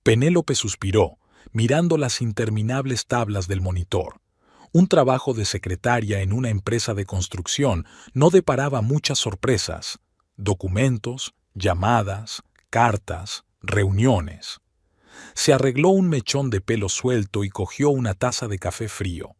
Penélope suspiró, mirando las interminables tablas del monitor. Un trabajo de secretaria en una empresa de construcción no deparaba muchas sorpresas. Documentos, llamadas, cartas, reuniones. Se arregló un mechón de pelo suelto y cogió una taza de café frío.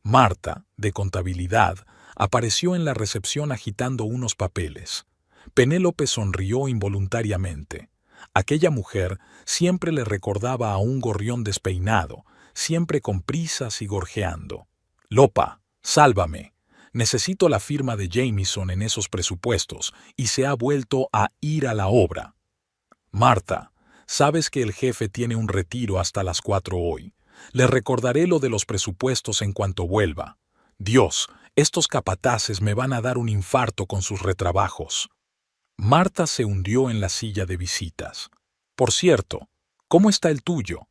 Marta, de contabilidad, apareció en la recepción agitando unos papeles. Penélope sonrió involuntariamente. Aquella mujer siempre le recordaba a un gorrión despeinado, siempre con prisas y gorjeando. «Lopa, sálvame. Necesito la firma de Jamieson en esos presupuestos», y se ha vuelto a ir a la obra. «Marta, sabes que el jefe tiene un retiro hasta las 4 hoy. Le recordaré lo de los presupuestos en cuanto vuelva. Dios, estos capataces me van a dar un infarto con sus retrabajos». Marta se hundió en la silla de visitas. «Por cierto, ¿cómo está el tuyo?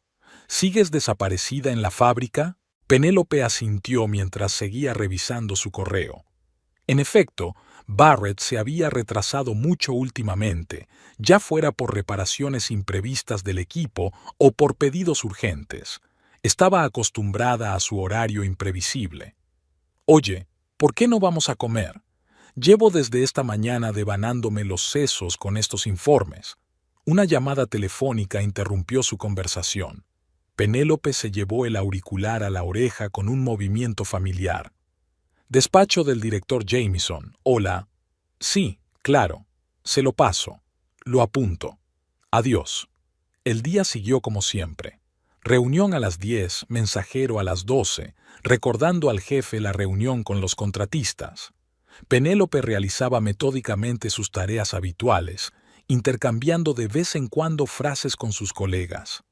¿Sigues desaparecida en la fábrica?». Penélope asintió mientras seguía revisando su correo. En efecto, Barrett se había retrasado mucho últimamente, ya fuera por reparaciones imprevistas del equipo o por pedidos urgentes. Estaba acostumbrada a su horario imprevisible. «Oye, ¿por qué no vamos a comer? Llevo desde esta mañana devanándome los sesos con estos informes». Una llamada telefónica interrumpió su conversación. Penélope se llevó el auricular a la oreja con un movimiento familiar. «Despacho del director Jamieson. Hola». «Sí, claro. Se lo paso. Lo apunto. Adiós». El día siguió como siempre. Reunión a las 10, mensajero a las 12, recordando al jefe la reunión con los contratistas. Penélope realizaba metódicamente sus tareas habituales, intercambiando de vez en cuando frases con sus colegas.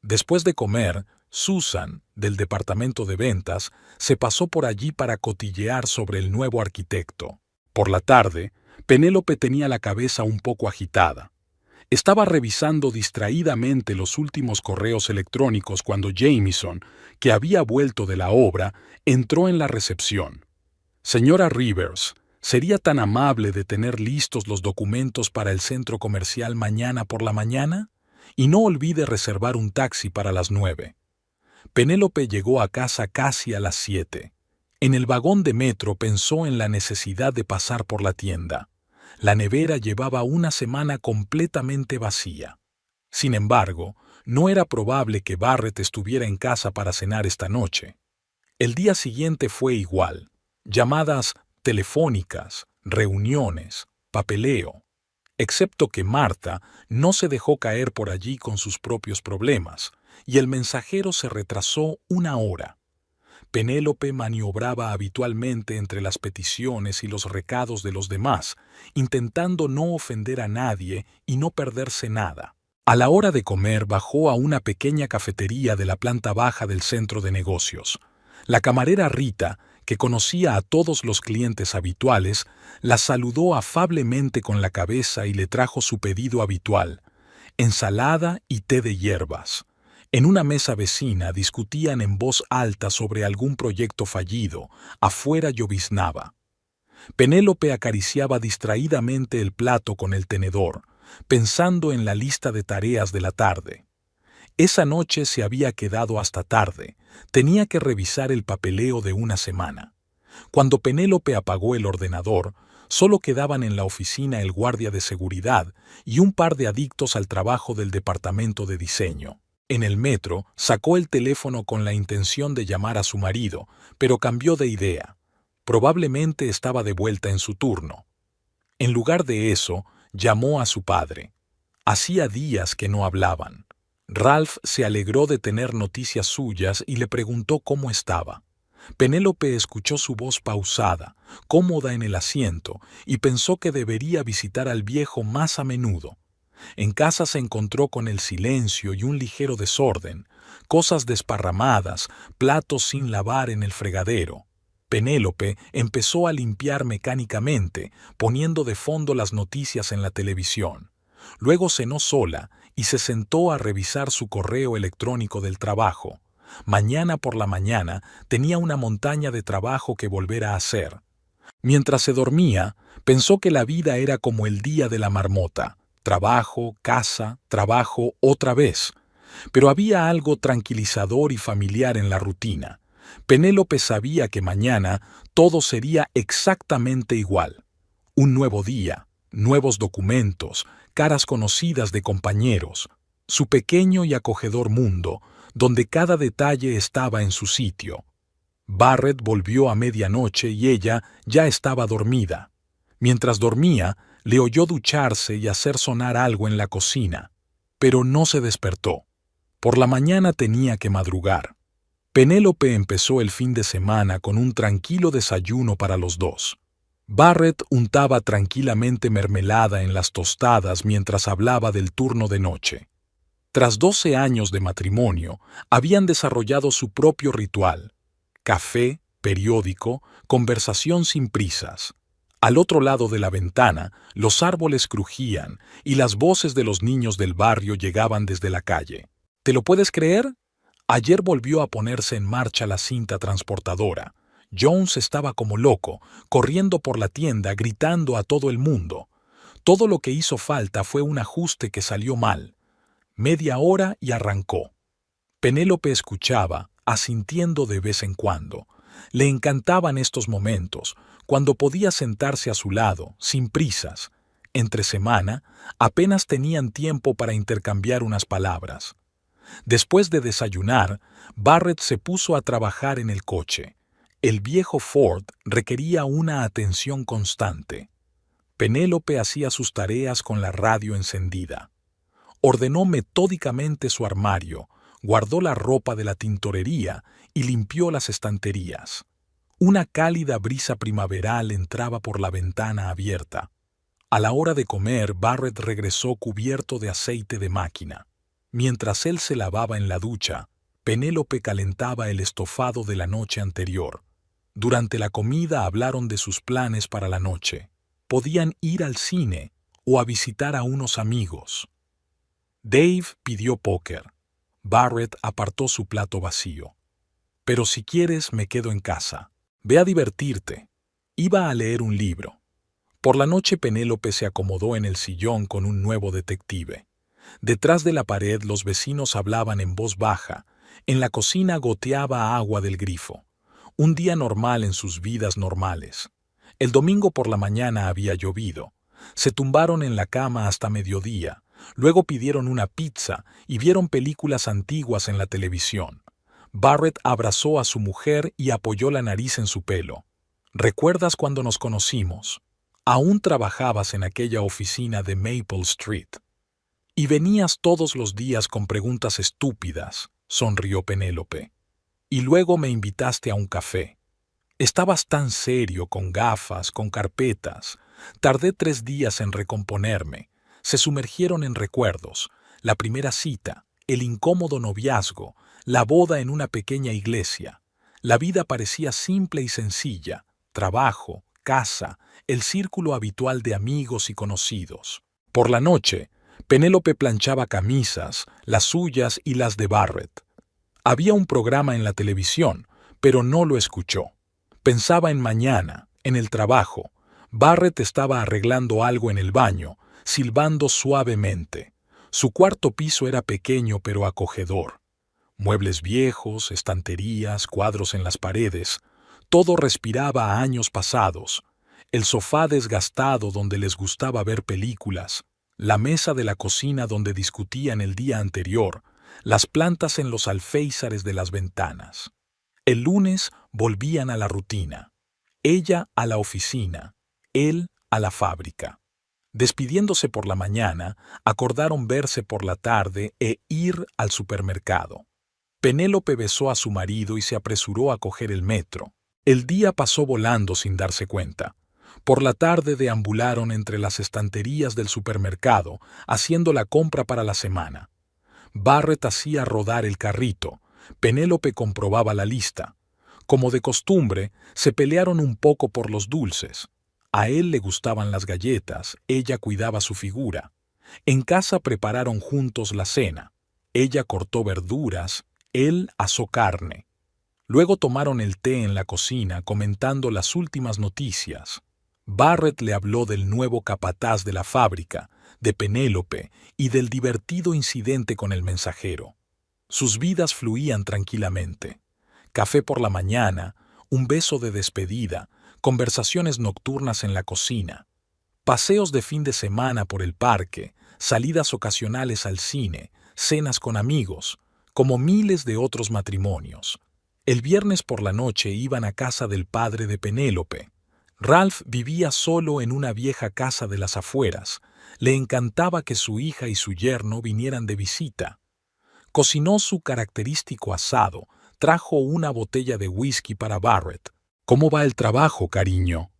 Después de comer, Susan, del departamento de ventas, se pasó por allí para cotillear sobre el nuevo arquitecto. Por la tarde, Penélope tenía la cabeza un poco agitada. Estaba revisando distraídamente los últimos correos electrónicos cuando Jamieson, que había vuelto de la obra, entró en la recepción. «Señora Rivers, ¿sería tan amable de tener listos los documentos para el centro comercial mañana por la mañana? Y no olvide reservar un taxi para las 9». Penélope llegó a casa casi a las 7. En el vagón de metro pensó en la necesidad de pasar por la tienda. La nevera llevaba una semana completamente vacía. Sin embargo, no era probable que Barrett estuviera en casa para cenar esta noche. El día siguiente fue igual. Llamadas telefónicas, reuniones, papeleo. Excepto que Marta no se dejó caer por allí con sus propios problemas, y el mensajero se retrasó 1 hora. Penélope maniobraba habitualmente entre las peticiones y los recados de los demás, intentando no ofender a nadie y no perderse nada. A la hora de comer bajó a una pequeña cafetería de la planta baja del centro de negocios. La camarera Rita, que conocía a todos los clientes habituales, la saludó afablemente con la cabeza y le trajo su pedido habitual: ensalada y té de hierbas. En una mesa vecina discutían en voz alta sobre algún proyecto fallido. Afuera lloviznaba. Penélope acariciaba distraídamente el plato con el tenedor, pensando en la lista de tareas de la tarde. Esa noche se había quedado hasta tarde. Tenía que revisar el papeleo de una semana. Cuando Penélope apagó el ordenador, solo quedaban en la oficina el guardia de seguridad y un par de adictos al trabajo del departamento de diseño. En el metro sacó el teléfono con la intención de llamar a su marido, pero cambió de idea. Probablemente estaba de vuelta en su turno. En lugar de eso, llamó a su padre. Hacía días que no hablaban. Ralph se alegró de tener noticias suyas y le preguntó cómo estaba. Penélope escuchó su voz pausada, cómoda en el asiento, y pensó que debería visitar al viejo más a menudo. En casa se encontró con el silencio y un ligero desorden, cosas desparramadas, platos sin lavar en el fregadero. Penélope empezó a limpiar mecánicamente, poniendo de fondo las noticias en la televisión. Luego cenó sola y se sentó a revisar su correo electrónico del trabajo. Mañana por la mañana tenía una montaña de trabajo que volver a hacer. Mientras se dormía, pensó que la vida era como el día de la marmota: trabajo, casa, trabajo, otra vez. Pero había algo tranquilizador y familiar en la rutina. Penélope sabía que mañana todo sería exactamente igual. Un nuevo día, nuevos documentos, caras conocidas de compañeros, su pequeño y acogedor mundo, donde cada detalle estaba en su sitio. Barrett volvió a medianoche y ella ya estaba dormida. Mientras dormía, le oyó ducharse y hacer sonar algo en la cocina, pero no se despertó. Por la mañana tenía que madrugar. Penélope empezó el fin de semana con un tranquilo desayuno para los dos. Barrett untaba tranquilamente mermelada en las tostadas mientras hablaba del turno de noche. Tras 12 años de matrimonio, habían desarrollado su propio ritual: café, periódico, conversación sin prisas. Al otro lado de la ventana, los árboles crujían y las voces de los niños del barrio llegaban desde la calle. ¿Te lo puedes creer? Ayer volvió a ponerse en marcha la cinta transportadora. Jones estaba como loco, corriendo por la tienda, gritando a todo el mundo. Todo lo que hizo falta fue un ajuste que salió mal. Media hora y arrancó. Penélope escuchaba, asintiendo de vez en cuando. Le encantaban estos momentos, cuando podía sentarse a su lado, sin prisas. Entre semana, apenas tenían tiempo para intercambiar unas palabras. Después de desayunar, Barrett se puso a trabajar en el coche. El viejo Ford requería una atención constante. Penélope hacía sus tareas con la radio encendida. Ordenó metódicamente su armario, guardó la ropa de la tintorería y limpió las estanterías. Una cálida brisa primaveral entraba por la ventana abierta. A la hora de comer, Barrett regresó cubierto de aceite de máquina. Mientras él se lavaba en la ducha, Penélope calentaba el estofado de la noche anterior. Durante la comida hablaron de sus planes para la noche. Podían ir al cine o a visitar a unos amigos. Dave pidió póker. Barrett apartó su plato vacío. Pero si quieres, me quedo en casa. Ve a divertirte. Iba a leer un libro. Por la noche Penélope se acomodó en el sillón con un nuevo detective. Detrás de la pared los vecinos hablaban en voz baja. En la cocina goteaba agua del grifo. Un día normal en sus vidas normales. El domingo por la mañana había llovido. Se tumbaron en la cama hasta mediodía. Luego pidieron una pizza y vieron películas antiguas en la televisión. Barrett abrazó a su mujer y apoyó la nariz en su pelo. ¿Recuerdas cuando nos conocimos? Aún trabajabas en aquella oficina de Maple Street. Y venías todos los días con preguntas estúpidas, sonrió Penélope. Y luego me invitaste a un café. Estabas tan serio, con gafas, con carpetas. Tardé 3 días en recomponerme. Se sumergieron en recuerdos, la primera cita, el incómodo noviazgo, la boda en una pequeña iglesia. La vida parecía simple y sencilla: trabajo, casa, el círculo habitual de amigos y conocidos. Por la noche, Penélope planchaba camisas, las suyas y las de Barrett. Había un programa en la televisión, pero no lo escuchó. Pensaba en mañana, en el trabajo. Barrett estaba arreglando algo en el baño, silbando suavemente. Su cuarto piso era pequeño pero acogedor. Muebles viejos, estanterías, cuadros en las paredes. Todo respiraba a años pasados. El sofá desgastado donde les gustaba ver películas, la mesa de la cocina donde discutían el día anterior, las plantas en los alféizares de las ventanas. El lunes volvían a la rutina. Ella a la oficina, él a la fábrica. Despidiéndose por la mañana, acordaron verse por la tarde e ir al supermercado. Penélope besó a su marido y se apresuró a coger el metro. El día pasó volando sin darse cuenta. Por la tarde deambularon entre las estanterías del supermercado, haciendo la compra para la semana. Barrett hacía rodar el carrito. Penélope comprobaba la lista. Como de costumbre, se pelearon un poco por los dulces. A él le gustaban las galletas, ella cuidaba su figura. En casa prepararon juntos la cena. Ella cortó verduras, él asó carne. Luego tomaron el té en la cocina comentando las últimas noticias. Barrett le habló del nuevo capataz de la fábrica, de Penélope y del divertido incidente con el mensajero. Sus vidas fluían tranquilamente. Café por la mañana, un beso de despedida, conversaciones nocturnas en la cocina, paseos de fin de semana por el parque, salidas ocasionales al cine, cenas con amigos, como miles de otros matrimonios. El viernes por la noche iban a casa del padre de Penélope. Ralph vivía solo en una vieja casa de las afueras. Le encantaba que su hija y su yerno vinieran de visita. Cocinó su característico asado, trajo una botella de whisky para Barrett. ¿Cómo va el trabajo, cariño?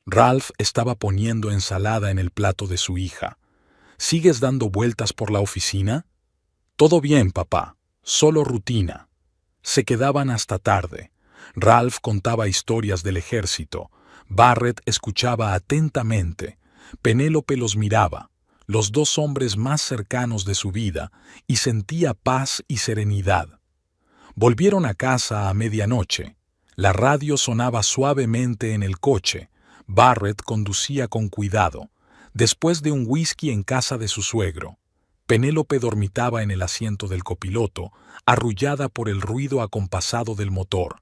Ralph estaba poniendo ensalada en el plato de su hija. ¿Sigues dando vueltas por la oficina? Todo bien, papá. Solo rutina. Se quedaban hasta tarde. Ralph contaba historias del ejército. Barrett escuchaba atentamente. Penélope los miraba, los dos hombres más cercanos de su vida, y sentía paz y serenidad. Volvieron a casa a medianoche. La radio sonaba suavemente en el coche. Barrett conducía con cuidado. Después de un whisky en casa de su suegro, Penélope dormitaba en el asiento del copiloto, arrullada por el ruido acompasado del motor.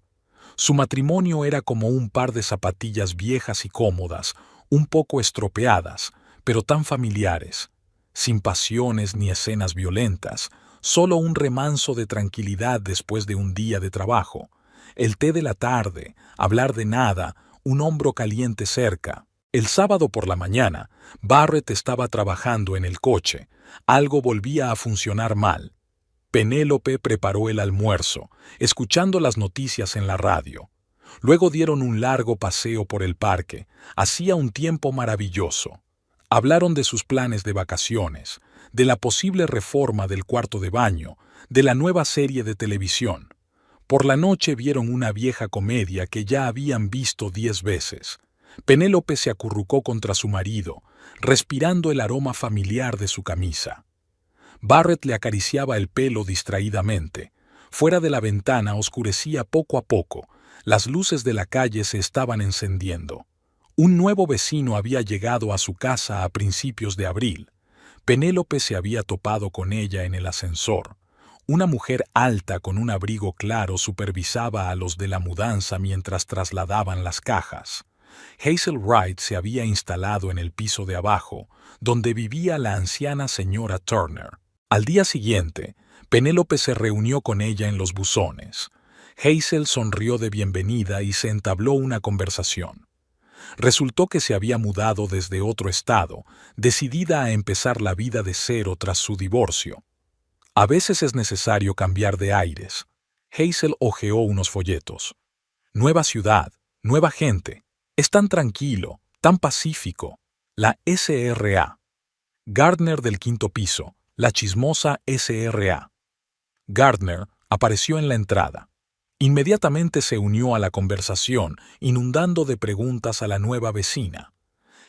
Su matrimonio era como un par de zapatillas viejas y cómodas, un poco estropeadas, pero tan familiares, sin pasiones ni escenas violentas, solo un remanso de tranquilidad después de un día de trabajo. El té de la tarde, hablar de nada, un hombro caliente cerca. El sábado por la mañana, Barrett estaba trabajando en el coche. Algo volvía a funcionar mal. Penélope preparó el almuerzo, escuchando las noticias en la radio. Luego dieron un largo paseo por el parque. Hacía un tiempo maravilloso. Hablaron de sus planes de vacaciones, de la posible reforma del cuarto de baño, de la nueva serie de televisión. Por la noche vieron una vieja comedia que ya habían visto 10 veces. Penélope se acurrucó contra su marido, respirando el aroma familiar de su camisa. Barrett le acariciaba el pelo distraídamente. Fuera de la ventana oscurecía poco a poco. Las luces de la calle se estaban encendiendo. Un nuevo vecino había llegado a su casa a principios de abril. Penélope se había topado con ella en el ascensor. Una mujer alta con un abrigo claro supervisaba a los de la mudanza mientras trasladaban las cajas. Hazel Wright se había instalado en el piso de abajo, donde vivía la anciana señora Turner. Al día siguiente, Penélope se reunió con ella en los buzones. Hazel sonrió de bienvenida y se entabló una conversación. Resultó que se había mudado desde otro estado, decidida a empezar la vida de cero tras su divorcio. A veces es necesario cambiar de aires. Hazel hojeó unos folletos. Nueva ciudad, nueva gente. Es tan tranquilo, tan pacífico. La SRA. Gardner del quinto piso, la chismosa SRA. Gardner apareció en la entrada. Inmediatamente se unió a la conversación, inundando de preguntas a la nueva vecina.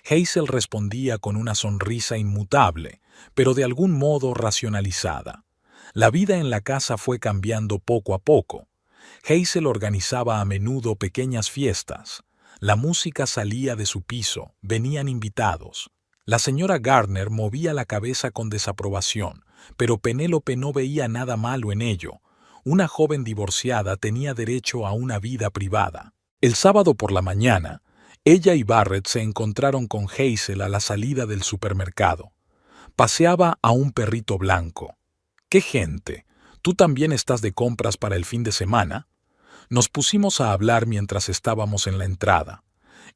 Hazel respondía con una sonrisa inmutable, pero de algún modo racionalizada. La vida en la casa fue cambiando poco a poco. Hazel organizaba a menudo pequeñas fiestas. La música salía de su piso, venían invitados. La señora Gardner movía la cabeza con desaprobación, pero Penélope no veía nada malo en ello. Una joven divorciada tenía derecho a una vida privada. El sábado por la mañana, ella y Barrett se encontraron con Hazel a la salida del supermercado. Paseaba a un perrito blanco. ¡Qué gente! ¿Tú también estás de compras para el fin de semana? Nos pusimos a hablar mientras estábamos en la entrada.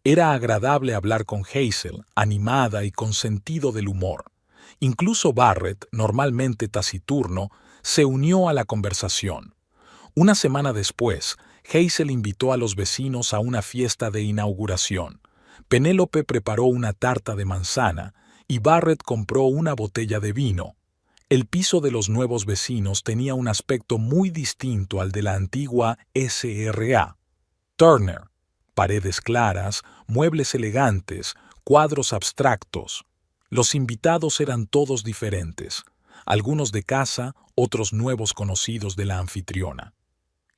Era agradable hablar con Hazel, animada y con sentido del humor. Incluso Barrett, normalmente taciturno, se unió a la conversación. Una semana después, Hazel invitó a los vecinos a una fiesta de inauguración. Penélope preparó una tarta de manzana y Barrett compró una botella de vino. El piso de los nuevos vecinos tenía un aspecto muy distinto al de la antigua SRA. Turner, paredes claras, muebles elegantes, cuadros abstractos. Los invitados eran todos diferentes, algunos de casa, otros nuevos conocidos de la anfitriona.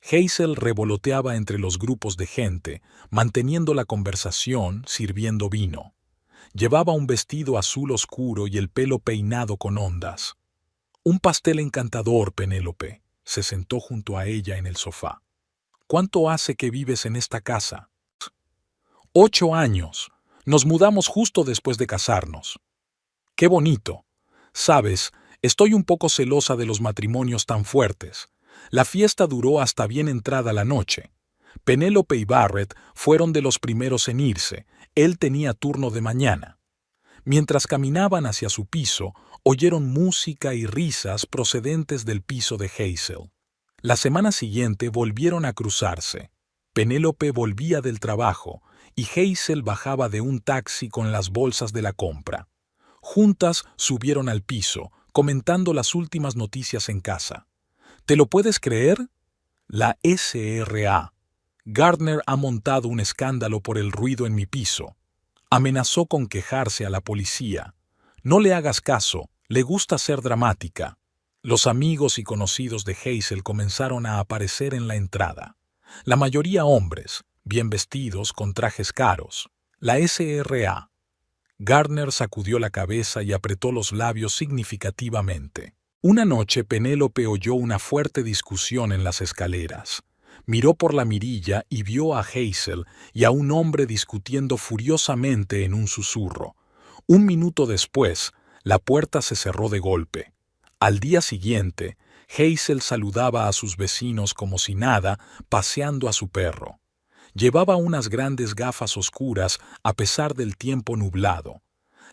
Hazel revoloteaba entre los grupos de gente, manteniendo la conversación, sirviendo vino. Llevaba un vestido azul oscuro y el pelo peinado con ondas. Un pastel encantador, Penélope. Se sentó junto a ella en el sofá. ¿Cuánto hace que vives en esta casa? 8 años. Nos mudamos justo después de casarnos. ¡Qué bonito! Sabes, estoy un poco celosa de los matrimonios tan fuertes. La fiesta duró hasta bien entrada la noche. Penélope y Barrett fueron de los primeros en irse. Él tenía turno de mañana. Mientras caminaban hacia su piso, oyeron música y risas procedentes del piso de Hazel. La semana siguiente volvieron a cruzarse. Penélope volvía del trabajo y Hazel bajaba de un taxi con las bolsas de la compra. Juntas subieron al piso, comentando las últimas noticias en casa. ¿Te lo puedes creer? La SRA. Gardner ha montado un escándalo por el ruido en mi piso. Amenazó con quejarse a la policía. No le hagas caso, le gusta ser dramática. Los amigos y conocidos de Hazel comenzaron a aparecer en la entrada. La mayoría hombres, bien vestidos, con trajes caros. La SRA. Gardner sacudió la cabeza y apretó los labios significativamente. Una noche Penélope oyó una fuerte discusión en las escaleras. Miró por la mirilla y vio a Hazel y a un hombre discutiendo furiosamente en un susurro. Un minuto después, la puerta se cerró de golpe. Al día siguiente, Hazel saludaba a sus vecinos como si nada, paseando a su perro. Llevaba unas grandes gafas oscuras a pesar del tiempo nublado.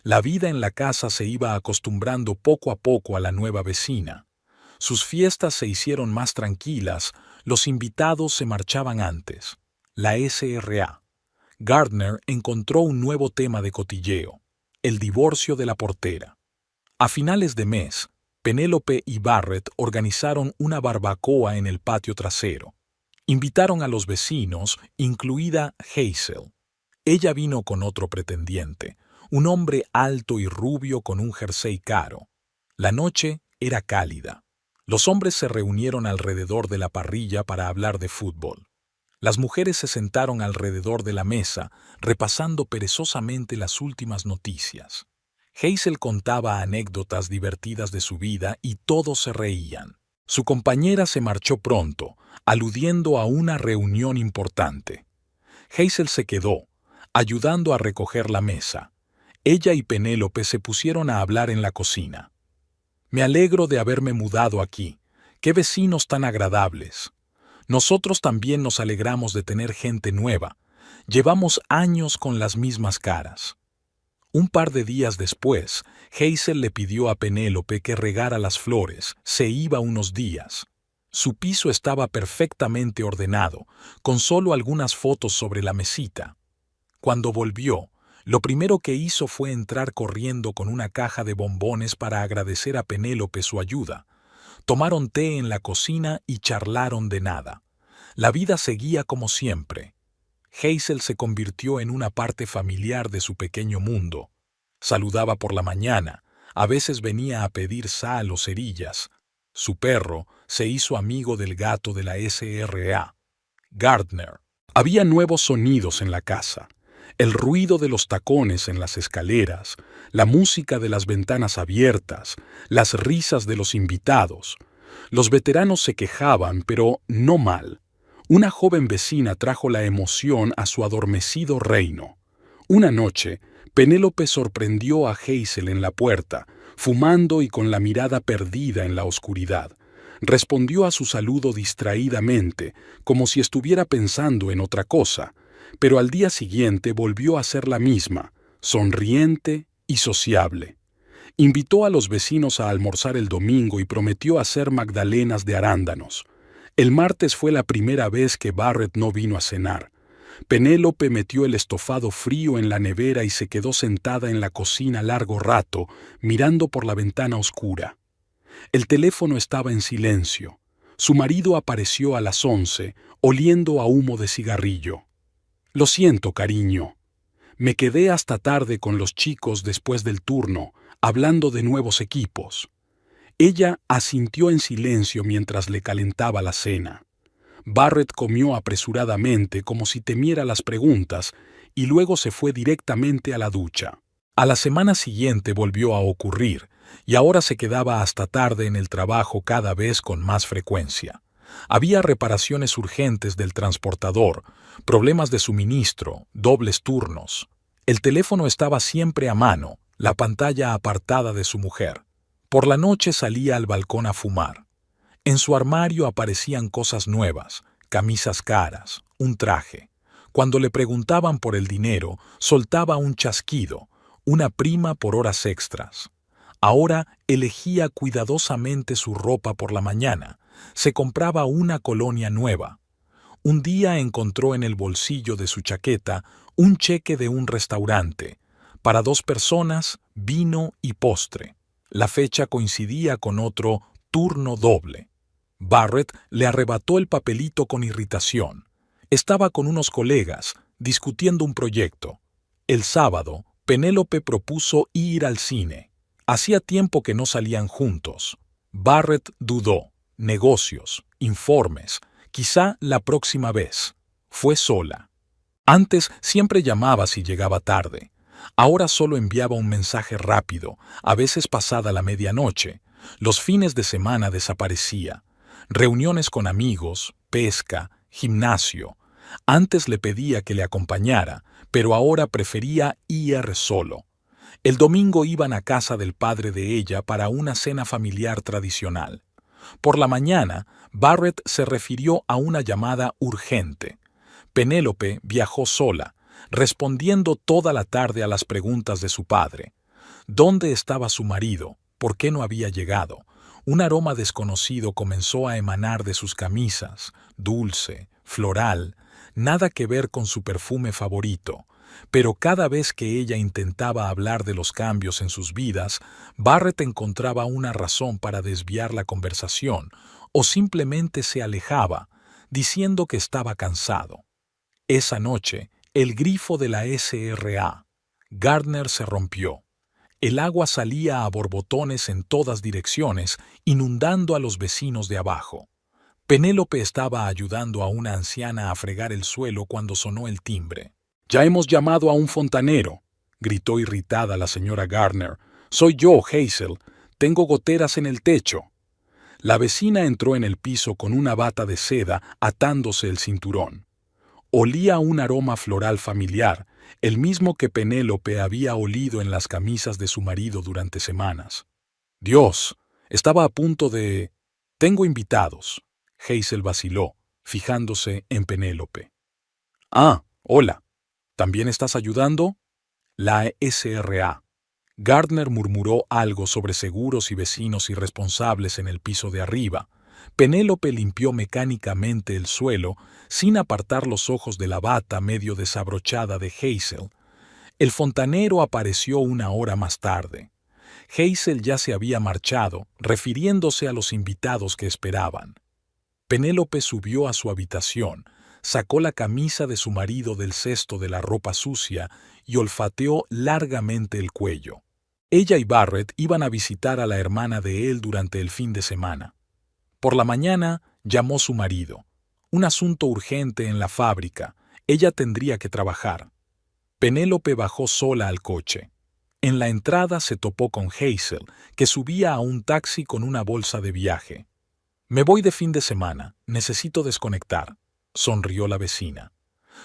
La vida en la casa se iba acostumbrando poco a poco a la nueva vecina. Sus fiestas se hicieron más tranquilas, los invitados se marchaban antes. La SRA. Gardner encontró un nuevo tema de cotilleo: el divorcio de la portera. A finales de mes, Penélope y Barrett organizaron una barbacoa en el patio trasero. Invitaron a los vecinos, incluida Hazel. Ella vino con otro pretendiente, un hombre alto y rubio con un jersey caro. La noche era cálida. Los hombres se reunieron alrededor de la parrilla para hablar de fútbol. Las mujeres se sentaron alrededor de la mesa, repasando perezosamente las últimas noticias. Hazel contaba anécdotas divertidas de su vida y todos se reían. Su compañera se marchó pronto, aludiendo a una reunión importante. Hazel se quedó, ayudando a recoger la mesa. Ella y Penélope se pusieron a hablar en la cocina. Me alegro de haberme mudado aquí. ¡Qué vecinos tan agradables! Nosotros también nos alegramos de tener gente nueva. Llevamos años con las mismas caras. Un par de días después, Hazel le pidió a Penélope que regara las flores. Se iba unos días. Su piso estaba perfectamente ordenado, con solo algunas fotos sobre la mesita. Cuando volvió, lo primero que hizo fue entrar corriendo con una caja de bombones para agradecer a Penélope su ayuda. Tomaron té en la cocina y charlaron de nada. La vida seguía como siempre. Hazel se convirtió en una parte familiar de su pequeño mundo. Saludaba por la mañana, a veces venía a pedir sal o cerillas. Su perro se hizo amigo del gato de la SRA, Gardner. Había nuevos sonidos en la casa. El ruido de los tacones en las escaleras, la música de las ventanas abiertas, las risas de los invitados. Los veteranos se quejaban, pero no mal. Una joven vecina trajo la emoción a su adormecido reino. Una noche, Penélope sorprendió a Hazel en la puerta, fumando y con la mirada perdida en la oscuridad. Respondió a su saludo distraídamente, como si estuviera pensando en otra cosa, pero al día siguiente volvió a ser la misma, sonriente y sociable. Invitó a los vecinos a almorzar el domingo y prometió hacer magdalenas de arándanos. El martes fue la primera vez que Barrett no vino a cenar. Penélope metió el estofado frío en la nevera y se quedó sentada en la cocina largo rato, mirando por la ventana oscura. El teléfono estaba en silencio. Su marido apareció a las 11, oliendo a humo de cigarrillo. «Lo siento, cariño. Me quedé hasta tarde con los chicos después del turno, hablando de nuevos equipos». Ella asintió en silencio mientras le calentaba la cena. Barrett comió apresuradamente como si temiera las preguntas y luego se fue directamente a la ducha. A la semana siguiente volvió a ocurrir, y ahora se quedaba hasta tarde en el trabajo cada vez con más frecuencia. Había reparaciones urgentes del transportador, problemas de suministro, dobles turnos. El teléfono estaba siempre a mano, la pantalla apartada de su mujer. Por la noche salía al balcón a fumar. En su armario aparecían cosas nuevas, camisas caras, un traje. Cuando le preguntaban por el dinero, soltaba un chasquido, una prima por horas extras. Ahora elegía cuidadosamente su ropa por la mañana, se compraba una colonia nueva. Un día encontró en el bolsillo de su chaqueta un cheque de un restaurante, para 2 personas, vino y postre. La fecha coincidía con otro turno doble. Barrett le arrebató el papelito con irritación. Estaba con unos colegas, discutiendo un proyecto. El sábado, Penélope propuso ir al cine. Hacía tiempo que no salían juntos. Barrett dudó. Negocios, informes, quizá la próxima vez. Fue sola. Antes siempre llamaba si llegaba tarde. Ahora solo enviaba un mensaje rápido, a veces pasada la medianoche. Los fines de semana desaparecía. Reuniones con amigos, pesca, gimnasio. Antes le pedía que le acompañara, pero ahora prefería ir solo. El domingo iban a casa del padre de ella para una cena familiar tradicional. Por la mañana, Barrett se refirió a una llamada urgente. Penélope viajó sola, respondiendo toda la tarde a las preguntas de su padre. ¿Dónde estaba su marido? ¿Por qué no había llegado? Un aroma desconocido comenzó a emanar de sus camisas, dulce, floral, nada que ver con su perfume favorito. Pero cada vez que ella intentaba hablar de los cambios en sus vidas, Barrett encontraba una razón para desviar la conversación o simplemente se alejaba, diciendo que estaba cansado. Esa noche, el grifo de la SRA Gardner se rompió. El agua salía a borbotones en todas direcciones, inundando a los vecinos de abajo. Penélope estaba ayudando a una anciana a fregar el suelo cuando sonó el timbre. «Ya hemos llamado a un fontanero», gritó irritada la señora Gardner. «Soy yo, Hazel. Tengo goteras en el techo». La vecina entró en el piso con una bata de seda atándose el cinturón. Olía un aroma floral familiar, el mismo que Penélope había olido en las camisas de su marido durante semanas. «Dios, estaba a punto de... Tengo invitados». Hazel vaciló, fijándose en Penélope. «Ah, hola. ¿También estás ayudando?» La SRA. Gardner murmuró algo sobre seguros y vecinos irresponsables en el piso de arriba. Penélope limpió mecánicamente el suelo, sin apartar los ojos de la bata medio desabrochada de Hazel. El fontanero apareció una hora más tarde. Hazel ya se había marchado, refiriéndose a los invitados que esperaban. Penélope subió a su habitación, sacó la camisa de su marido del cesto de la ropa sucia y olfateó largamente el cuello. Ella y Barrett iban a visitar a la hermana de él durante el fin de semana. Por la mañana llamó su marido. Un asunto urgente en la fábrica. Ella tendría que trabajar. Penélope bajó sola al coche. En la entrada se topó con Hazel, que subía a un taxi con una bolsa de viaje. «Me voy de fin de semana. Necesito desconectar», sonrió la vecina.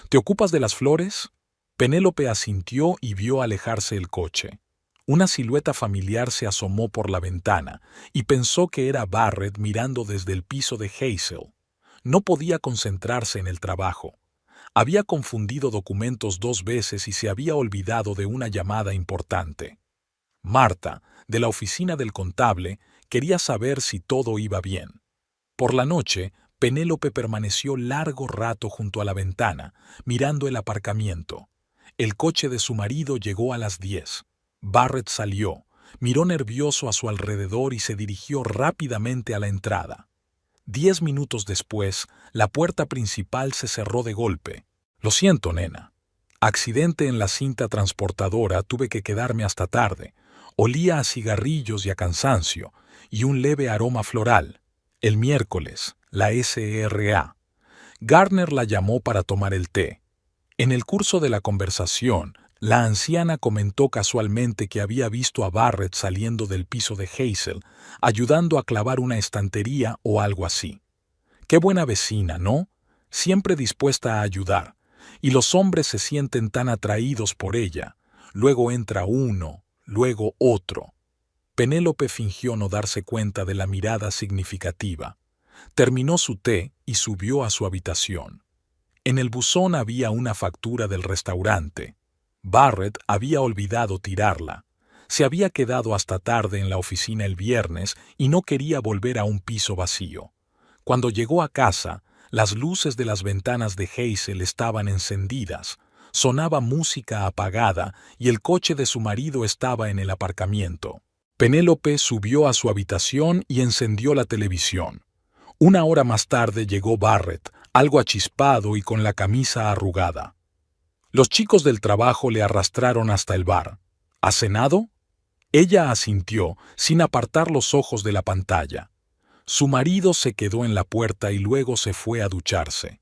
«¿Te ocupas de las flores?» Penélope asintió y vio alejarse el coche. Una silueta familiar se asomó por la ventana y pensó que era Barrett mirando desde el piso de Hazel. No podía concentrarse en el trabajo. Había confundido documentos 2 veces y se había olvidado de una llamada importante. Marta, de la oficina del contable, quería saber si todo iba bien. Por la noche, Penélope permaneció largo rato junto a la ventana, mirando el aparcamiento. El coche de su marido llegó a las 10. Barrett salió, miró nervioso a su alrededor y se dirigió rápidamente a la entrada. 10 minutos después, la puerta principal se cerró de golpe. «Lo siento, nena. Accidente en la cinta transportadora, tuve que quedarme hasta tarde. Olía a cigarrillos y a cansancio, y un leve aroma floral. El miércoles, la SRA». Gardner la llamó para tomar el té. En el curso de la conversación, La anciana comentó casualmente que había visto a Barrett saliendo del piso de Hazel, ayudando a clavar una estantería o algo así. Qué buena vecina, ¿no? Siempre dispuesta a ayudar. Y los hombres se sienten tan atraídos por ella. Luego entra uno, luego otro. Penélope fingió no darse cuenta de la mirada significativa. Terminó su té y subió a su habitación. En el buzón había una factura del restaurante. Barrett había olvidado tirarla. Se había quedado hasta tarde en la oficina el viernes y no quería volver a un piso vacío. Cuando llegó a casa, las luces de las ventanas de Hazel estaban encendidas, sonaba música apagada y el coche de su marido estaba en el aparcamiento. Penélope subió a su habitación y encendió la televisión. Una hora más tarde llegó Barrett, algo achispado y con la camisa arrugada. Los chicos del trabajo le arrastraron hasta el bar. ¿Ha cenado? Ella asintió, sin apartar los ojos de la pantalla. Su marido se quedó en la puerta y luego se fue a ducharse.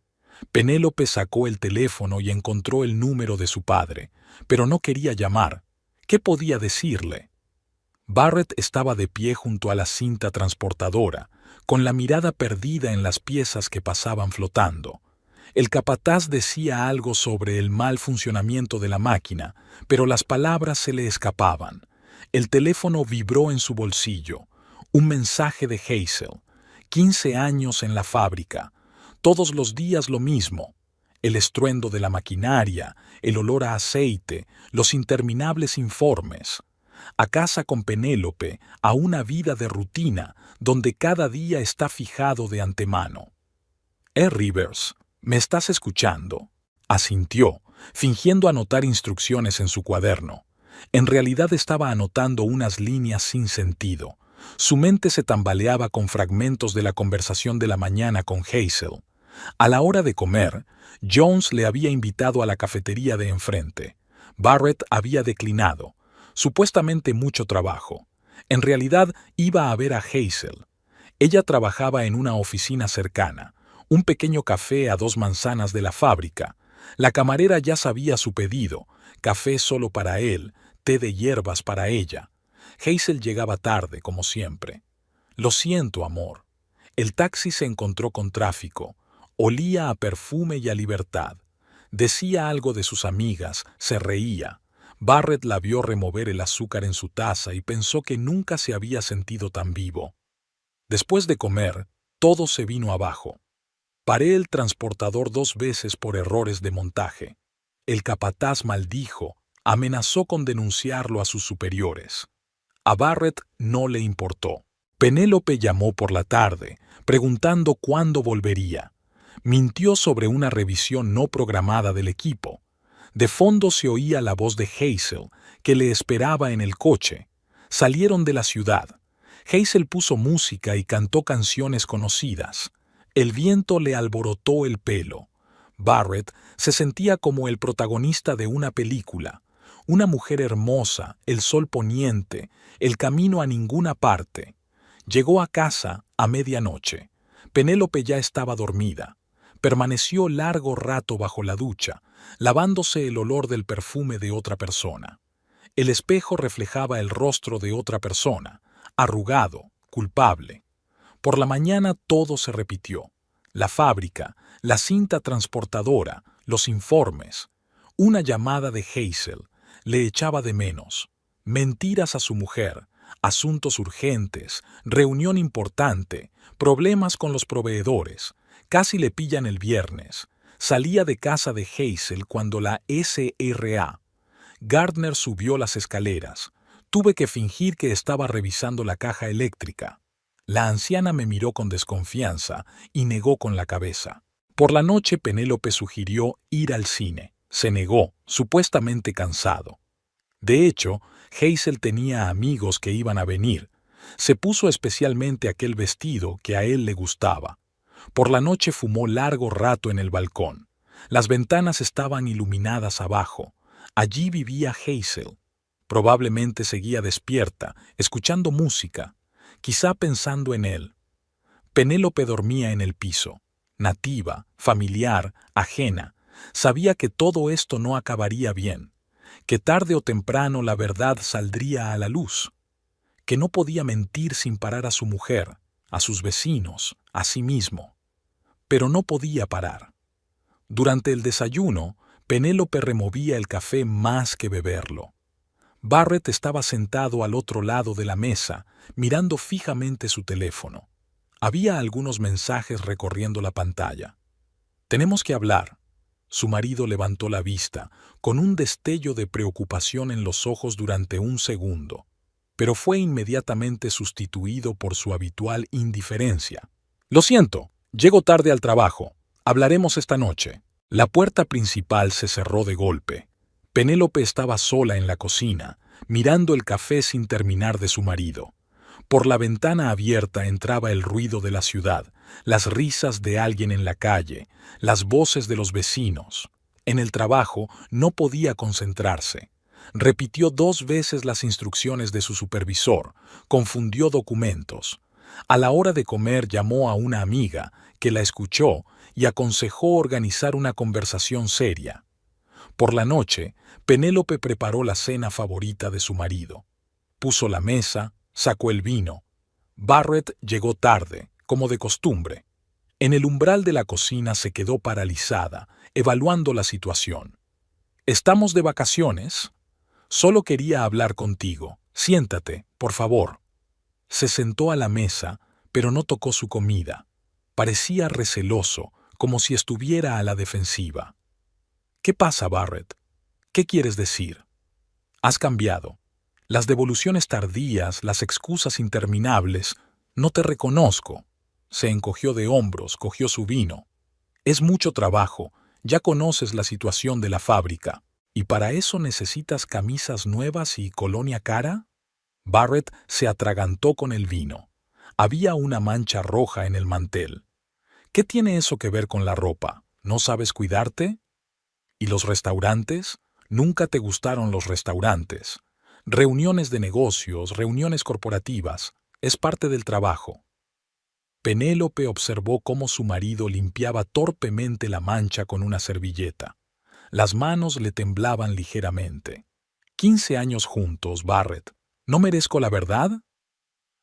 Penélope sacó el teléfono y encontró el número de su padre, pero no quería llamar. ¿Qué podía decirle? Barrett estaba de pie junto a la cinta transportadora, con la mirada perdida en las piezas que pasaban flotando. El capataz decía algo sobre el mal funcionamiento de la máquina, pero las palabras se le escapaban. El teléfono vibró en su bolsillo. Un mensaje de Hazel. 15 años en la fábrica. Todos los días lo mismo. El estruendo de la maquinaria, el olor a aceite, los interminables informes. A casa con Penélope, a una vida de rutina, donde cada día está fijado de antemano. Rivers, ¿me estás escuchando? Asintió, fingiendo anotar instrucciones en su cuaderno. En realidad estaba anotando unas líneas sin sentido. Su mente se tambaleaba con fragmentos de la conversación de la mañana con Hazel. A la hora de comer, Jones le había invitado a la cafetería de enfrente. Barrett había declinado. Supuestamente mucho trabajo. En realidad iba a ver a Hazel. Ella trabajaba en una oficina cercana, un pequeño café a 2 manzanas de la fábrica. La camarera ya sabía su pedido, café solo para él, té de hierbas para ella. Hazel llegaba tarde, como siempre. Lo siento, amor. El taxi se encontró con tráfico. Olía a perfume y a libertad. Decía algo de sus amigas, se reía. Barrett la vio remover el azúcar en su taza y pensó que nunca se había sentido tan vivo. Después de comer, todo se vino abajo. Paré el transportador 2 veces por errores de montaje. El capataz maldijo, amenazó con denunciarlo a sus superiores. A Barrett no le importó. Penélope llamó por la tarde, preguntando cuándo volvería. Mintió sobre una revisión no programada del equipo. De fondo se oía la voz de Hazel, que le esperaba en el coche. Salieron de la ciudad. Hazel puso música y cantó canciones conocidas. El viento le alborotó el pelo. Barrett se sentía como el protagonista de una película. Una mujer hermosa, el sol poniente, el camino a ninguna parte. Llegó a casa a medianoche. Penélope ya estaba dormida. Permaneció largo rato bajo la ducha, lavándose el olor del perfume de otra persona. El espejo reflejaba el rostro de otra persona, arrugado, culpable. Por la mañana todo se repitió. La fábrica, la cinta transportadora, los informes. Una llamada de Hazel. Le echaba de menos. Mentiras a su mujer, asuntos urgentes, reunión importante, problemas con los proveedores. Casi le pillan el viernes. Salía de casa de Hazel cuando la SRA. Gardner subió las escaleras. Tuve que fingir que estaba revisando la caja eléctrica. La anciana me miró con desconfianza y negó con la cabeza. Por la noche Penélope sugirió ir al cine. Se negó, supuestamente cansado. De hecho, Hazel tenía amigos que iban a venir. Se puso especialmente aquel vestido que a él le gustaba. Por la noche fumó largo rato en el balcón. Las ventanas estaban iluminadas abajo. Allí vivía Hazel. Probablemente seguía despierta, escuchando música, quizá pensando en él. Penélope dormía en el piso, nativa, familiar, ajena. Sabía que todo esto no acabaría bien. que tarde o temprano la verdad saldría a la luz, que no podía mentir sin parar a su mujer, a sus vecinos, a sí mismo. Pero no podía parar. Durante el desayuno, Penélope removía el café más que beberlo. Barrett estaba sentado al otro lado de la mesa, mirando fijamente su teléfono. Había algunos mensajes recorriendo la pantalla. «Tenemos que hablar». Su marido levantó la vista, con un destello de preocupación en los ojos durante un segundo, pero fue inmediatamente sustituido por su habitual indiferencia. «Lo siento, llego tarde al trabajo. Hablaremos esta noche». La puerta principal se cerró de golpe. Penélope estaba sola en la cocina, mirando el café sin terminar de su marido. Por la ventana abierta entraba el ruido de la ciudad, las risas de alguien en la calle, las voces de los vecinos. En el trabajo no podía concentrarse. Repitió 2 veces las instrucciones de su supervisor, confundió documentos. A la hora de comer llamó a una amiga, que la escuchó y aconsejó organizar una conversación seria. Por la noche, Penélope preparó la cena favorita de su marido. Puso la mesa, sacó el vino. Barrett llegó tarde, como de costumbre. En el umbral de la cocina se quedó paralizada, evaluando la situación. «¿Estamos de vacaciones? Solo quería hablar contigo. Siéntate, por favor». Se sentó a la mesa, pero no tocó su comida. Parecía receloso, como si estuviera a la defensiva. «¿Qué pasa, Barrett? ¿Qué quieres decir? Has cambiado. Las devoluciones tardías, las excusas interminables. No te reconozco». Se encogió de hombros, cogió su vino. «Es mucho trabajo, ya conoces la situación de la fábrica. ¿Y para eso necesitas camisas nuevas y colonia cara?» Barrett se atragantó con el vino. Había una mancha roja en el mantel. «¿Qué tiene eso que ver con la ropa? ¿No sabes cuidarte? ¿Y los restaurantes? Nunca te gustaron los restaurantes. Reuniones de negocios, reuniones corporativas, es parte del trabajo». Penélope observó cómo su marido limpiaba torpemente la mancha con una servilleta. Las manos le temblaban ligeramente. 15 años juntos, Barrett. ¿No merezco la verdad?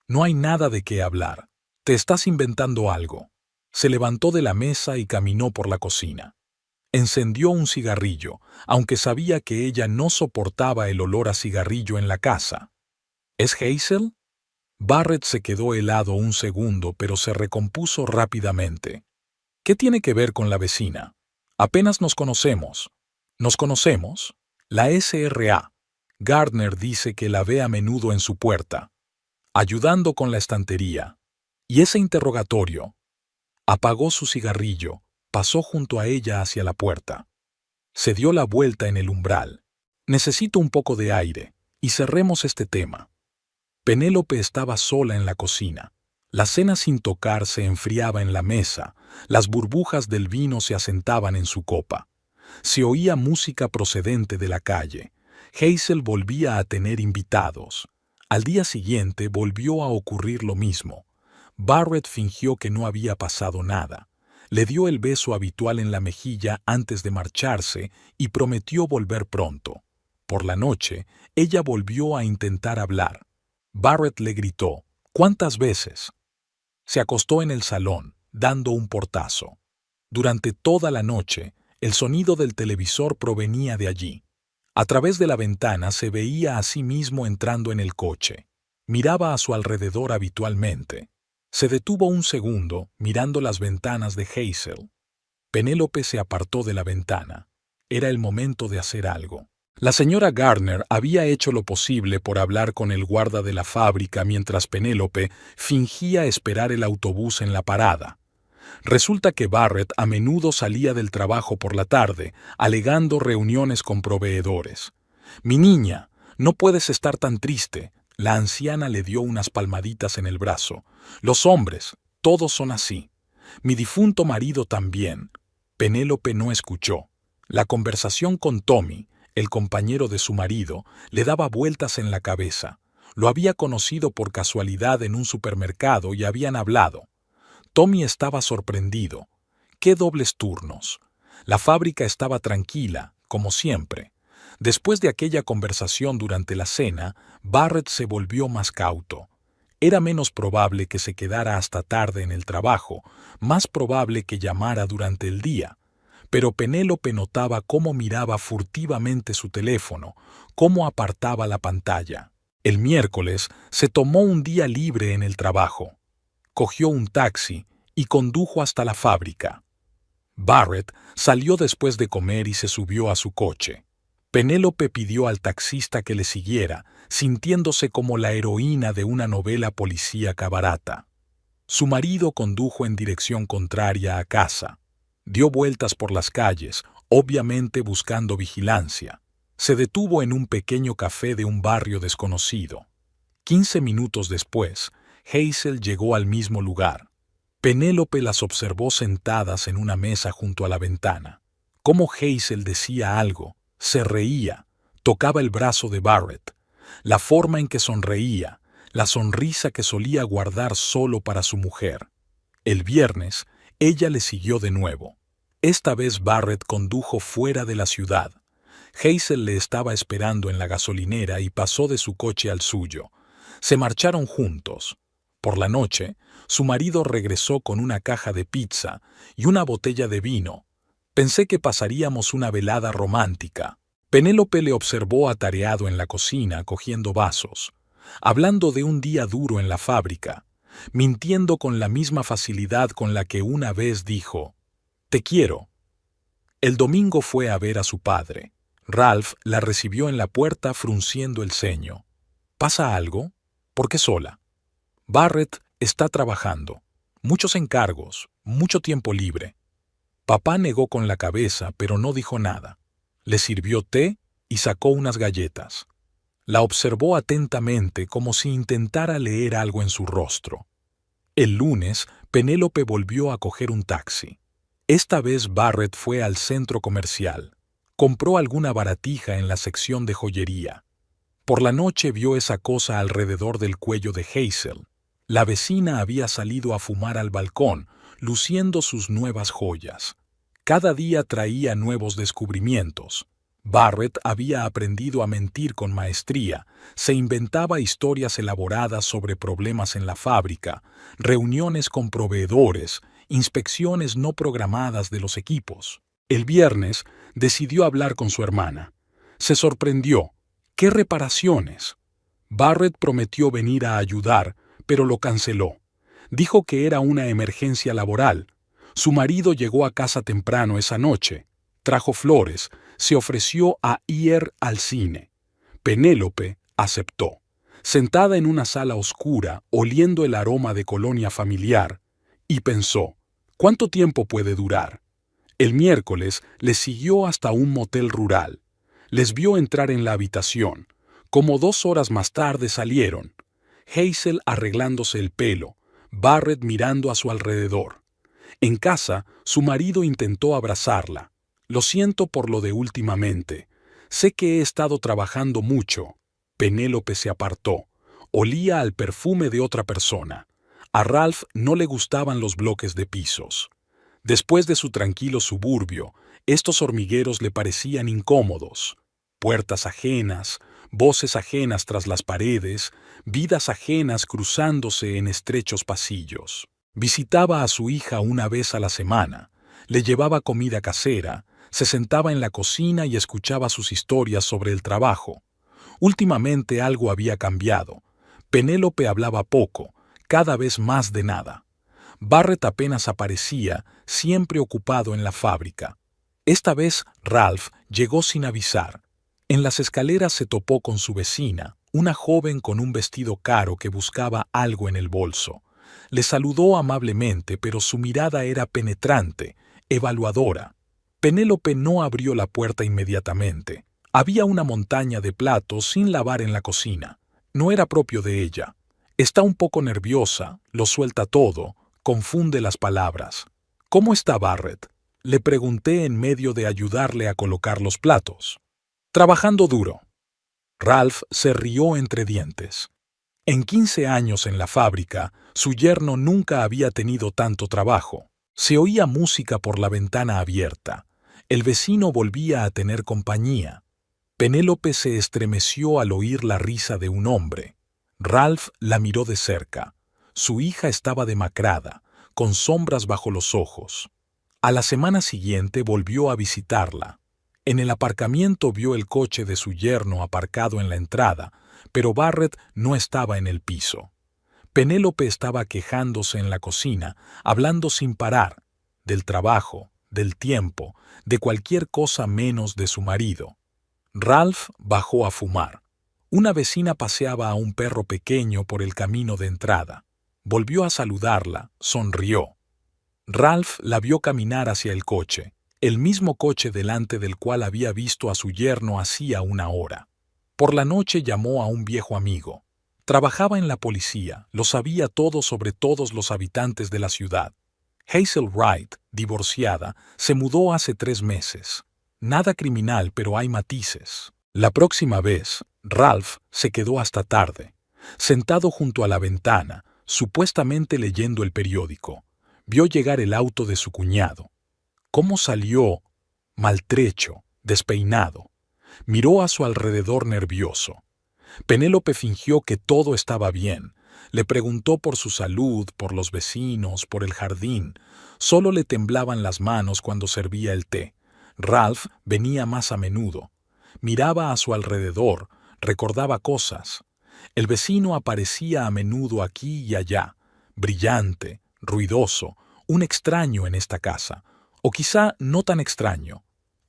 No hay nada de qué hablar. Te estás inventando algo. Se levantó de la mesa y caminó por la cocina. Encendió un cigarrillo, aunque sabía que ella no soportaba el olor a cigarrillo en la casa. ¿Es Hazel? Barrett se quedó helado un segundo, pero se recompuso rápidamente. ¿Qué tiene que ver con la vecina? Apenas nos conocemos. ¿Nos conocemos? La SRA. Gardner dice que la ve a menudo en su puerta, ayudando con la estantería. ¿Y ese interrogatorio? Apagó su cigarrillo, pasó junto a ella hacia la puerta. Se dio la vuelta en el umbral. «Necesito un poco de aire, y cerremos este tema». Penélope estaba sola en la cocina. La cena sin tocar se enfriaba en la mesa, las burbujas del vino se asentaban en su copa. Se oía música procedente de la calle. Hazel volvía a tener invitados. Al día siguiente volvió a ocurrir lo mismo. Barrett fingió que no había pasado nada. Le dio el beso habitual en la mejilla antes de marcharse y prometió volver pronto. Por la noche, ella volvió a intentar hablar. Barrett le gritó: «¿Cuántas veces?». Se acostó en el salón, dando un portazo. Durante toda la noche, el sonido del televisor provenía de allí. A través de la ventana se veía a sí mismo entrando en el coche. Miraba a su alrededor habitualmente. Se detuvo un segundo, mirando las ventanas de Hazel. Penélope se apartó de la ventana. Era el momento de hacer algo. La señora Gardner había hecho lo posible por hablar con el guarda de la fábrica mientras Penélope fingía esperar el autobús en la parada. Resulta que Barrett a menudo salía del trabajo por la tarde, alegando reuniones con proveedores. «Mi niña, no puedes estar tan triste». La anciana le dio unas palmaditas en el brazo. «Los hombres, todos son así. Mi difunto marido también». Penélope no escuchó. La conversación con Tommy, el compañero de su marido, le daba vueltas en la cabeza. Lo había conocido por casualidad en un supermercado y habían hablado. Tommy estaba sorprendido. ¡Qué dobles turnos! La fábrica estaba tranquila, como siempre. Después de aquella conversación durante la cena, Barrett se volvió más cauto. Era menos probable que se quedara hasta tarde en el trabajo, más probable que llamara durante el día. Pero Penélope notaba cómo miraba furtivamente su teléfono, cómo apartaba la pantalla. El miércoles se tomó un día libre en el trabajo. Cogió un taxi y condujo hasta la fábrica. Barrett salió después de comer y se subió a su coche. Penélope pidió al taxista que le siguiera, sintiéndose como la heroína de una novela policíaca barata. Su marido condujo en dirección contraria a casa. Dio vueltas por las calles, obviamente buscando vigilancia. Se detuvo en un pequeño café de un barrio desconocido. 15 minutos después, Hazel llegó al mismo lugar. Penélope las observó sentadas en una mesa junto a la ventana. Cómo Hazel decía algo, se reía, tocaba el brazo de Barrett. La forma en que sonreía, la sonrisa que solía guardar solo para su mujer. El viernes, ella le siguió de nuevo. Esta vez Barrett condujo fuera de la ciudad. Hazel le estaba esperando en la gasolinera y pasó de su coche al suyo. Se marcharon juntos. Por la noche, su marido regresó con una caja de pizza y una botella de vino. Pensé que pasaríamos una velada romántica. Penélope le observó atareado en la cocina cogiendo vasos, hablando de un día duro en la fábrica, mintiendo con la misma facilidad con la que una vez dijo, «Te quiero». El domingo fue a ver a su padre. Ralph la recibió en la puerta frunciendo el ceño. «¿Pasa algo? ¿Por qué sola?» «Barrett está trabajando. Muchos encargos, mucho tiempo libre». Papá negó con la cabeza, pero no dijo nada. Le sirvió té y sacó unas galletas. La observó atentamente como si intentara leer algo en su rostro. El lunes, Penélope volvió a coger un taxi. Esta vez Barrett fue al centro comercial. Compró alguna baratija en la sección de joyería. Por la noche vio esa cosa alrededor del cuello de Hazel. La vecina había salido a fumar al balcón, luciendo sus nuevas joyas. Cada día traía nuevos descubrimientos. Barrett había aprendido a mentir con maestría, se inventaba historias elaboradas sobre problemas en la fábrica, reuniones con proveedores, inspecciones no programadas de los equipos. El viernes decidió hablar con su hermana. Se sorprendió. ¿Qué reparaciones? Barrett prometió venir a ayudar, pero lo canceló. Dijo que era una emergencia laboral. Su marido llegó a casa temprano esa noche. Trajo flores, se ofreció a ir al cine. Penélope aceptó. Sentada en una sala oscura, oliendo el aroma de colonia familiar, y pensó, ¿cuánto tiempo puede durar? El miércoles les siguió hasta un motel rural. Les vio entrar en la habitación. Como 2 horas más tarde salieron. Hazel arreglándose el pelo, Barrett mirando a su alrededor. En casa, su marido intentó abrazarla. Lo siento por lo de últimamente. Sé que he estado trabajando mucho. Penélope se apartó. Olía al perfume de otra persona. A Ralph no le gustaban los bloques de pisos. Después de su tranquilo suburbio, estos hormigueros le parecían incómodos. Puertas ajenas, voces ajenas tras las paredes, vidas ajenas cruzándose en estrechos pasillos. Visitaba a su hija una vez a la semana, le llevaba comida casera, se sentaba en la cocina y escuchaba sus historias sobre el trabajo. Últimamente algo había cambiado. Penélope hablaba poco, cada vez más de nada. Barrett apenas aparecía, siempre ocupado en la fábrica. Esta vez Ralph llegó sin avisar. En las escaleras se topó con su vecina, una joven con un vestido caro que buscaba algo en el bolso. Le saludó amablemente, pero su mirada era penetrante, evaluadora. Penélope no abrió la puerta inmediatamente. Había una montaña de platos sin lavar en la cocina. No era propio de ella. Está un poco nerviosa, lo suelta todo, confunde las palabras. ¿Cómo está Barrett?, le pregunté en medio de ayudarle a colocar los platos. Trabajando duro. Ralph se rió entre dientes. En 15 años en la fábrica, su yerno nunca había tenido tanto trabajo. Se oía música por la ventana abierta. El vecino volvía a tener compañía. Penélope se estremeció al oír la risa de un hombre. Ralph la miró de cerca. Su hija estaba demacrada, con sombras bajo los ojos. A la semana siguiente volvió a visitarla. En el aparcamiento vio el coche de su yerno aparcado en la entrada, pero Barrett no estaba en el piso. Penélope estaba quejándose en la cocina, hablando sin parar, del trabajo, del tiempo, de cualquier cosa menos de su marido. Ralph bajó a fumar. Una vecina paseaba a un perro pequeño por el camino de entrada. Volvió a saludarla, sonrió. Ralph la vio caminar hacia el coche, el mismo coche delante del cual había visto a su yerno hacía una hora. Por la noche llamó a un viejo amigo. Trabajaba en la policía, lo sabía todo sobre todos los habitantes de la ciudad. Hazel Wright, divorciada, se mudó hace 3 meses. Nada criminal, pero hay matices. La próxima vez, Ralph se quedó hasta tarde, sentado junto a la ventana, supuestamente leyendo el periódico. Vio llegar el auto de su cuñado. ¿Cómo salió? Maltrecho, despeinado. Miró a su alrededor nervioso. Penélope fingió que todo estaba bien. Le preguntó por su salud, por los vecinos, por el jardín. Solo le temblaban las manos cuando servía el té. Ralph venía más a menudo. Miraba a su alrededor, recordaba cosas. El vecino aparecía a menudo aquí y allá, brillante, ruidoso, un extraño en esta casa, o quizá no tan extraño.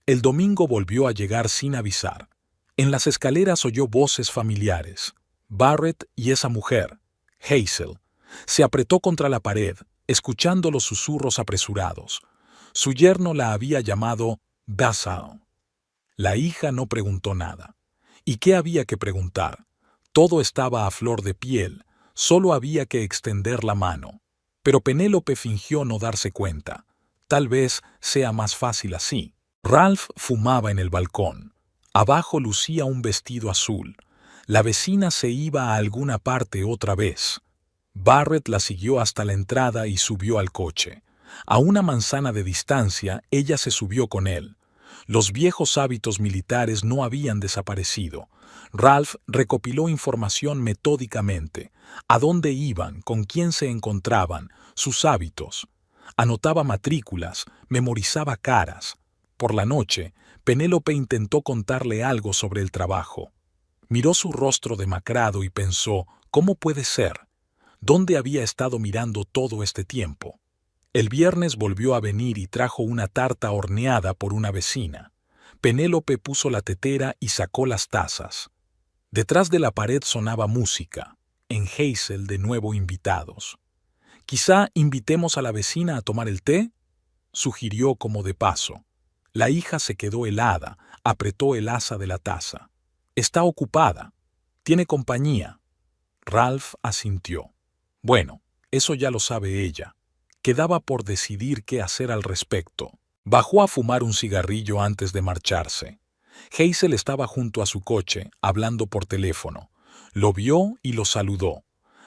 El domingo volvió a llegar sin avisar. En las escaleras oyó voces familiares. Barrett y esa mujer, Hazel. Se apretó contra la pared, escuchando los susurros apresurados. Su yerno la había llamado Basil. La hija no preguntó nada. ¿Y qué había que preguntar? Todo estaba a flor de piel, solo había que extender la mano. Pero Penélope fingió no darse cuenta. Tal vez sea más fácil así. Ralph fumaba en el balcón. Abajo lucía un vestido azul. La vecina se iba a alguna parte otra vez. Barrett la siguió hasta la entrada y subió al coche. A una manzana de distancia, ella se subió con él. Los viejos hábitos militares no habían desaparecido. Ralph recopiló información metódicamente. A dónde iban, con quién se encontraban, sus hábitos. Anotaba matrículas, memorizaba caras. Por la noche, Penélope intentó contarle algo sobre el trabajo. Miró su rostro demacrado y pensó, ¿cómo puede ser? ¿Dónde había estado mirando todo este tiempo? El viernes volvió a venir y trajo una tarta horneada por una vecina. Penélope puso la tetera y sacó las tazas. Detrás de la pared sonaba música. En Hazel de nuevo invitados. «Quizá invitemos a la vecina a tomar el té», sugirió como de paso. La hija se quedó helada, apretó el asa de la taza. «Está ocupada. Tiene compañía». Ralph asintió. Bueno, eso ya lo sabe ella. Quedaba por decidir qué hacer al respecto. Bajó a fumar un cigarrillo antes de marcharse. Hazel estaba junto a su coche, hablando por teléfono. Lo vio y lo saludó.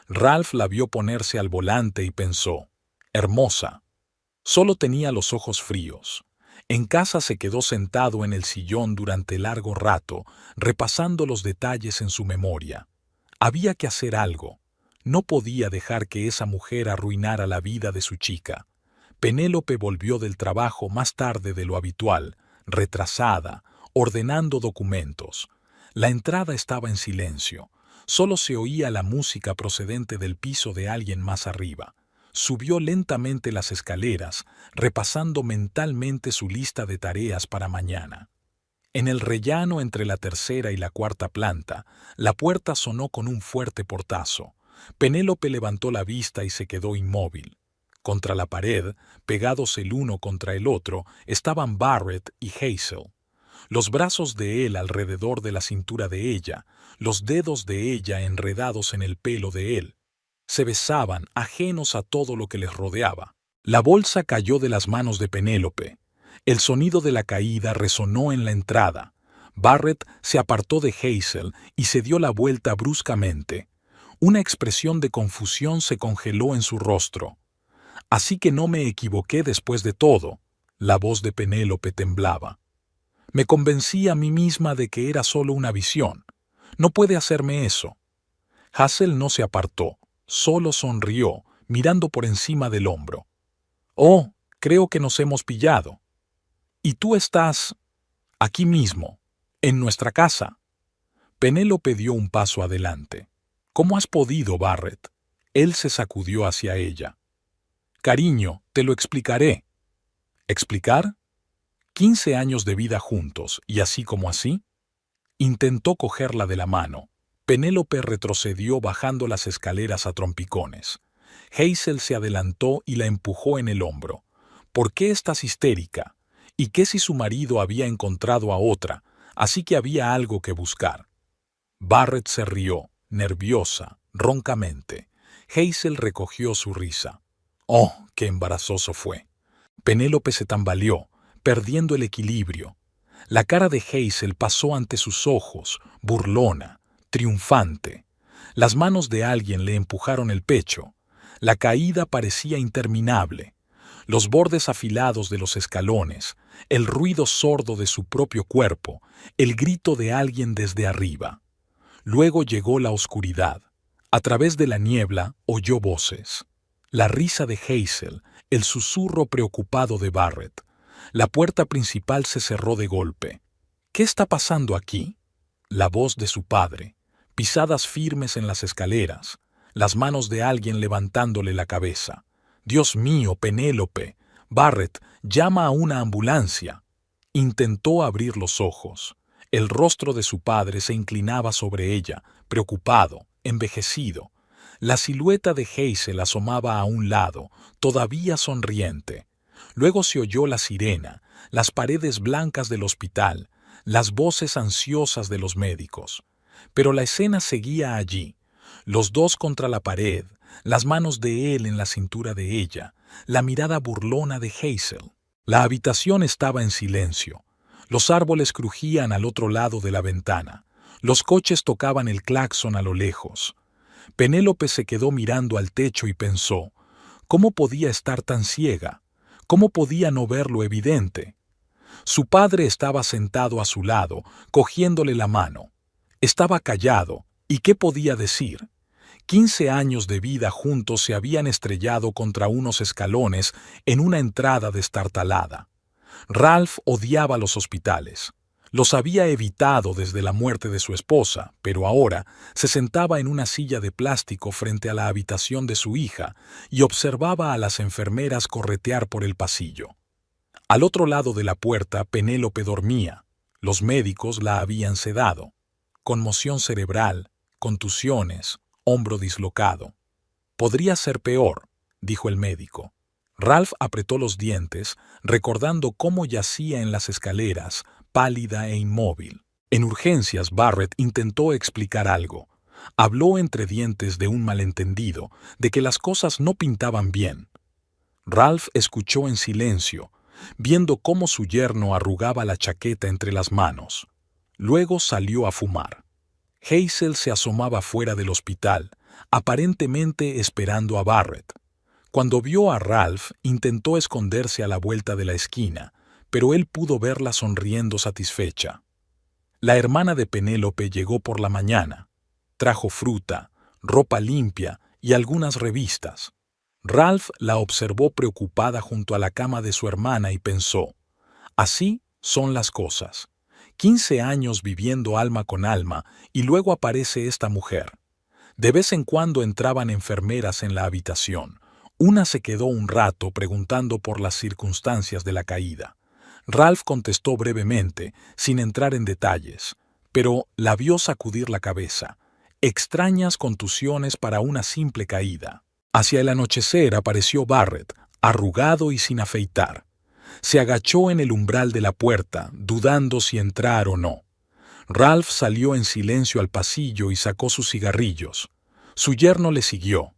Ralph la vio ponerse al volante y pensó, hermosa. Solo tenía los ojos fríos. En casa se quedó sentado en el sillón durante largo rato, repasando los detalles en su memoria. Había que hacer algo. No podía dejar que esa mujer arruinara la vida de su chica. Penélope volvió del trabajo más tarde de lo habitual, retrasada, ordenando documentos. La entrada estaba en silencio. Solo se oía la música procedente del piso de alguien más arriba. Subió lentamente las escaleras, repasando mentalmente su lista de tareas para mañana. En el rellano entre la tercera y la cuarta planta, la puerta sonó con un fuerte portazo. Penélope levantó la vista y se quedó inmóvil. Contra la pared, pegados el uno contra el otro, estaban Barrett y Hazel. Los brazos de él alrededor de la cintura de ella, los dedos de ella enredados en el pelo de él. Se besaban, ajenos a todo lo que les rodeaba. La bolsa cayó de las manos de Penélope. El sonido de la caída resonó en la entrada. Barrett se apartó de Hazel y se dio la vuelta bruscamente. Una expresión de confusión se congeló en su rostro. «Así que no me equivoqué después de todo». La voz de Penélope temblaba. Me convencí a mí misma de que era solo una visión. No puede hacerme eso. Hazel no se apartó, solo sonrió, mirando por encima del hombro. Oh, creo que nos hemos pillado. Y tú estás aquí mismo, en nuestra casa. Penélope dio un paso adelante. ¿Cómo has podido, Barrett? Él se sacudió hacia ella. Cariño, te lo explicaré. ¿Explicar? 15 años de vida juntos, y así como así. Intentó cogerla de la mano. Penélope retrocedió bajando las escaleras a trompicones. Hazel se adelantó y la empujó en el hombro. ¿Por qué estás histérica? ¿Y qué si su marido había encontrado a otra, así que había algo que buscar? Barrett se rió, nerviosa, roncamente. Hazel recogió su risa. ¡Oh, qué embarazoso fue! Penélope se tambaleó, perdiendo el equilibrio. La cara de Hazel pasó ante sus ojos, burlona, triunfante. Las manos de alguien le empujaron el pecho. La caída parecía interminable. Los bordes afilados de los escalones, el ruido sordo de su propio cuerpo, el grito de alguien desde arriba. Luego llegó la oscuridad. A través de la niebla oyó voces. La risa de Hazel, el susurro preocupado de Barrett. La puerta principal se cerró de golpe. ¿Qué está pasando aquí? La voz de su padre, pisadas firmes en las escaleras, las manos de alguien levantándole la cabeza. Dios mío, Penélope. Barrett, llama a una ambulancia. Intentó abrir los ojos. El rostro de su padre se inclinaba sobre ella, preocupado, envejecido. La silueta de Hazel asomaba a un lado, todavía sonriente. Luego se oyó la sirena, las paredes blancas del hospital, las voces ansiosas de los médicos. Pero la escena seguía allí, los dos contra la pared, las manos de él en la cintura de ella, la mirada burlona de Hazel. La habitación estaba en silencio. Los árboles crujían al otro lado de la ventana. Los coches tocaban el claxon a lo lejos. Penélope se quedó mirando al techo y pensó, ¿cómo podía estar tan ciega? ¿Cómo podía no ver lo evidente? Su padre estaba sentado a su lado, cogiéndole la mano. Estaba callado, ¿y qué podía decir? 15 años de vida juntos se habían estrellado contra unos escalones en una entrada destartalada. Ralph odiaba los hospitales. Los había evitado desde la muerte de su esposa, pero ahora se sentaba en una silla de plástico frente a la habitación de su hija y observaba a las enfermeras corretear por el pasillo. Al otro lado de la puerta, Penélope dormía. Los médicos la habían sedado. Conmoción cerebral, contusiones, hombro dislocado. Podría ser peor, dijo el médico. Ralph apretó los dientes, recordando cómo yacía en las escaleras, pálida e inmóvil. En urgencias, Barrett intentó explicar algo. Habló entre dientes de un malentendido, de que las cosas no pintaban bien. Ralph escuchó en silencio, viendo cómo su yerno arrugaba la chaqueta entre las manos. Luego salió a fumar. Hazel se asomaba fuera del hospital, aparentemente esperando a Barrett. Cuando vio a Ralph, intentó esconderse a la vuelta de la esquina, pero él pudo verla sonriendo satisfecha. La hermana de Penélope llegó por la mañana. Trajo fruta, ropa limpia y algunas revistas. Ralph la observó preocupada junto a la cama de su hermana y pensó, así son las cosas. 15 años viviendo alma con alma y luego aparece esta mujer. De vez en cuando entraban enfermeras en la habitación. Una se quedó un rato preguntando por las circunstancias de la caída. Ralph contestó brevemente, sin entrar en detalles, pero la vio sacudir la cabeza. Extrañas contusiones para una simple caída. Hacia el anochecer apareció Barrett, arrugado y sin afeitar. Se agachó en el umbral de la puerta, dudando si entrar o no. Ralph salió en silencio al pasillo y sacó sus cigarrillos. Su yerno le siguió.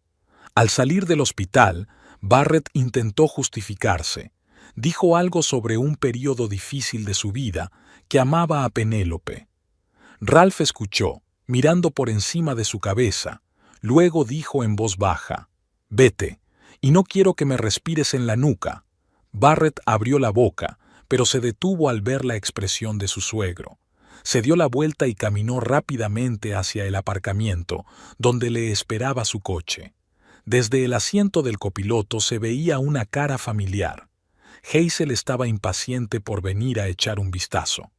Al salir del hospital, Barrett intentó justificarse. Dijo algo sobre un período difícil de su vida, que amaba a Penélope. Ralph escuchó, mirando por encima de su cabeza. Luego dijo en voz baja, «Vete, y no quiero que me respires en la nuca». Barrett abrió la boca, pero se detuvo al ver la expresión de su suegro. Se dio la vuelta y caminó rápidamente hacia el aparcamiento, donde le esperaba su coche. Desde el asiento del copiloto se veía una cara familiar. Hazel estaba impaciente por venir a echar un vistazo.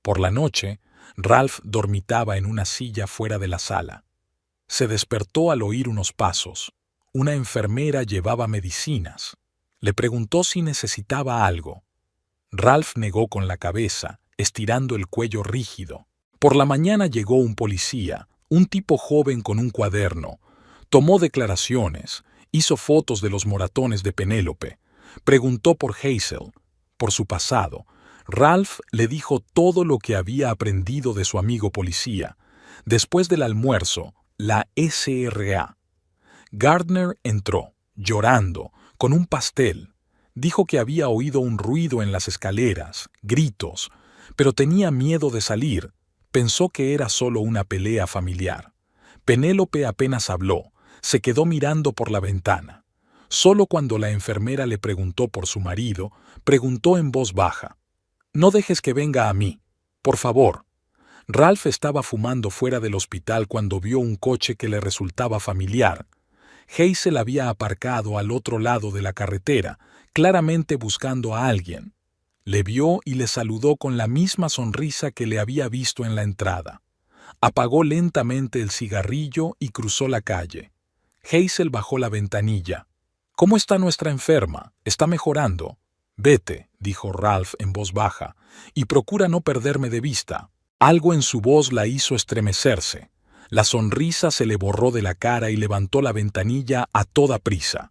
Por la noche, Ralph dormitaba en una silla fuera de la sala. Se despertó al oír unos pasos. Una enfermera llevaba medicinas. Le preguntó si necesitaba algo. Ralph negó con la cabeza, estirando el cuello rígido. Por la mañana llegó un policía, un tipo joven con un cuaderno. Tomó declaraciones, hizo fotos de los moratones de Penélope. Preguntó por Hazel, por su pasado. Ralph le dijo todo lo que había aprendido de su amigo policía. Después del almuerzo, la SRA. Gardner entró, llorando, con un pastel. Dijo que había oído un ruido en las escaleras, gritos, pero tenía miedo de salir. Pensó que era solo una pelea familiar. Penélope apenas habló, se quedó mirando por la ventana. Solo cuando la enfermera le preguntó por su marido, preguntó en voz baja: «No dejes que venga a mí, por favor». Ralph estaba fumando fuera del hospital cuando vio un coche que le resultaba familiar. Hazel había aparcado al otro lado de la carretera, claramente buscando a alguien. Le vio y le saludó con la misma sonrisa que le había visto en la entrada. Apagó lentamente el cigarrillo y cruzó la calle. Hazel bajó la ventanilla. «¿Cómo está nuestra enferma? ¿Está mejorando?» «Vete», dijo Ralph en voz baja, «y procura no perderme de vista». Algo en su voz la hizo estremecerse. La sonrisa se le borró de la cara y levantó la ventanilla a toda prisa.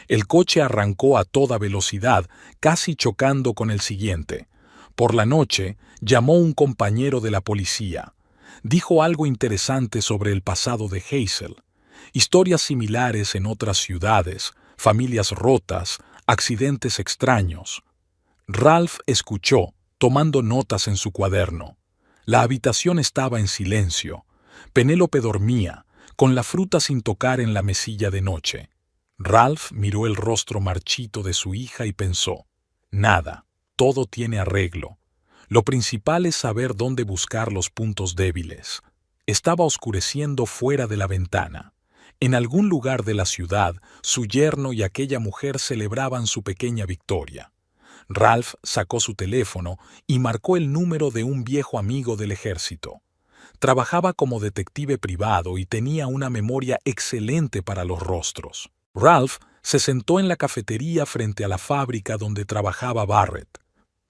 El coche arrancó a toda velocidad, casi chocando con el siguiente. Por la noche, llamó un compañero de la policía. Dijo algo interesante sobre el pasado de Hazel. Historias similares en otras ciudades, familias rotas, accidentes extraños. Ralph escuchó, tomando notas en su cuaderno. La habitación estaba en silencio. Penélope dormía, con la fruta sin tocar en la mesilla de noche. Ralph miró el rostro marchito de su hija y pensó: nada, todo tiene arreglo. Lo principal es saber dónde buscar los puntos débiles. Estaba oscureciendo fuera de la ventana. En algún lugar de la ciudad, su yerno y aquella mujer celebraban su pequeña victoria. Ralph sacó su teléfono y marcó el número de un viejo amigo del ejército. Trabajaba como detective privado y tenía una memoria excelente para los rostros. Ralph se sentó en la cafetería frente a la fábrica donde trabajaba Barrett.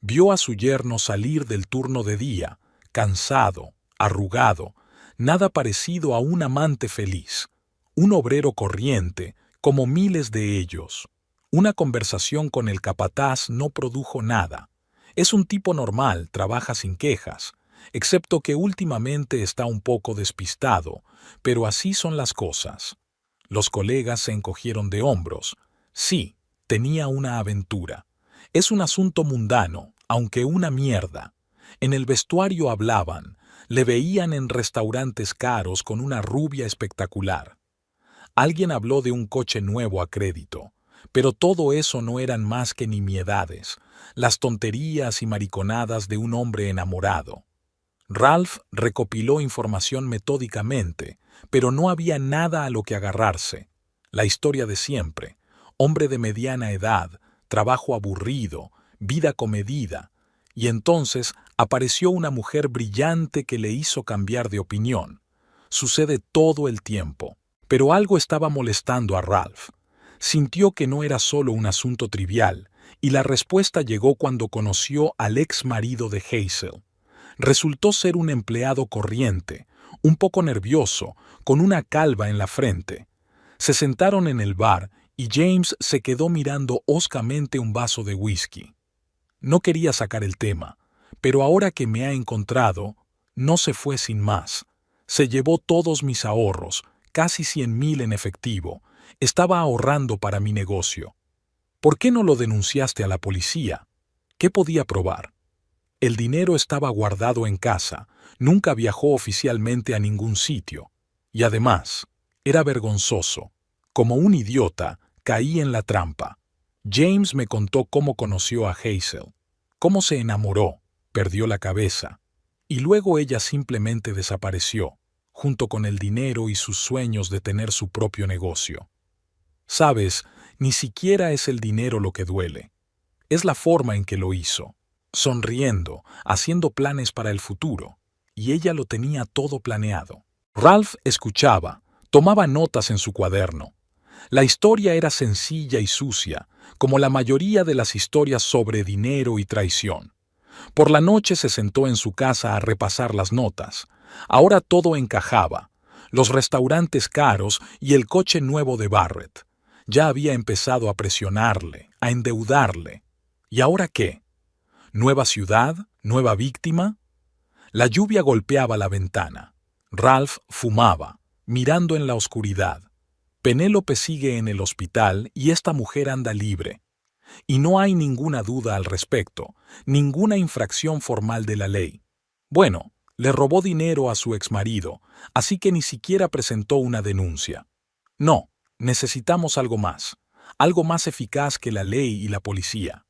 Vio a su yerno salir del turno de día, cansado, arrugado, nada parecido a un amante feliz. Un obrero corriente, como miles de ellos. Una conversación con el capataz no produjo nada. Es un tipo normal, trabaja sin quejas, excepto que últimamente está un poco despistado, pero así son las cosas. Los colegas se encogieron de hombros. Sí, tenía una aventura. Es un asunto mundano, aunque una mierda. En el vestuario hablaban, le veían en restaurantes caros con una rubia espectacular. Alguien habló de un coche nuevo a crédito, pero todo eso no eran más que nimiedades, las tonterías y mariconadas de un hombre enamorado. Ralph recopiló información metódicamente, pero no había nada a lo que agarrarse. La historia de siempre: hombre de mediana edad, trabajo aburrido, vida comedida, y entonces apareció una mujer brillante que le hizo cambiar de opinión. Sucede todo el tiempo. Pero algo estaba molestando a Ralph. Sintió que no era solo un asunto trivial, y la respuesta llegó cuando conoció al ex marido de Hazel. Resultó ser un empleado corriente, un poco nervioso, con una calva en la frente. Se sentaron en el bar y James se quedó mirando hoscamente un vaso de whisky. No quería sacar el tema, pero ahora que me ha encontrado, no se fue sin más. Se llevó todos mis ahorros, casi 100,000 en efectivo. Estaba ahorrando para mi negocio. ¿Por qué no lo denunciaste a la policía? ¿Qué podía probar? El dinero estaba guardado en casa, nunca viajó oficialmente a ningún sitio. Y además, era vergonzoso. Como un idiota, caí en la trampa. James me contó cómo conoció a Hazel. cómo se enamoró, perdió la cabeza, y luego ella simplemente desapareció, junto con el dinero y sus sueños de tener su propio negocio. Sabes, ni siquiera es el dinero lo que duele. Es la forma en que lo hizo, sonriendo, haciendo planes para el futuro, y ella lo tenía todo planeado. Ralph escuchaba, tomaba notas en su cuaderno. La historia era sencilla y sucia, como la mayoría de las historias sobre dinero y traición. Por la noche se sentó en su casa a repasar las notas. Ahora todo encajaba. Los restaurantes caros y el coche nuevo de Barrett. Ya había empezado a presionarle, a endeudarle. ¿Y ahora qué? ¿Nueva ciudad? ¿Nueva víctima? La lluvia golpeaba la ventana. Ralph fumaba, mirando en la oscuridad. Penélope sigue en el hospital y esta mujer anda libre. Y no hay ninguna duda al respecto, ninguna infracción formal de la ley. Bueno, le robó dinero a su exmarido, así que ni siquiera presentó una denuncia. No, necesitamos algo más eficaz que la ley y la policía.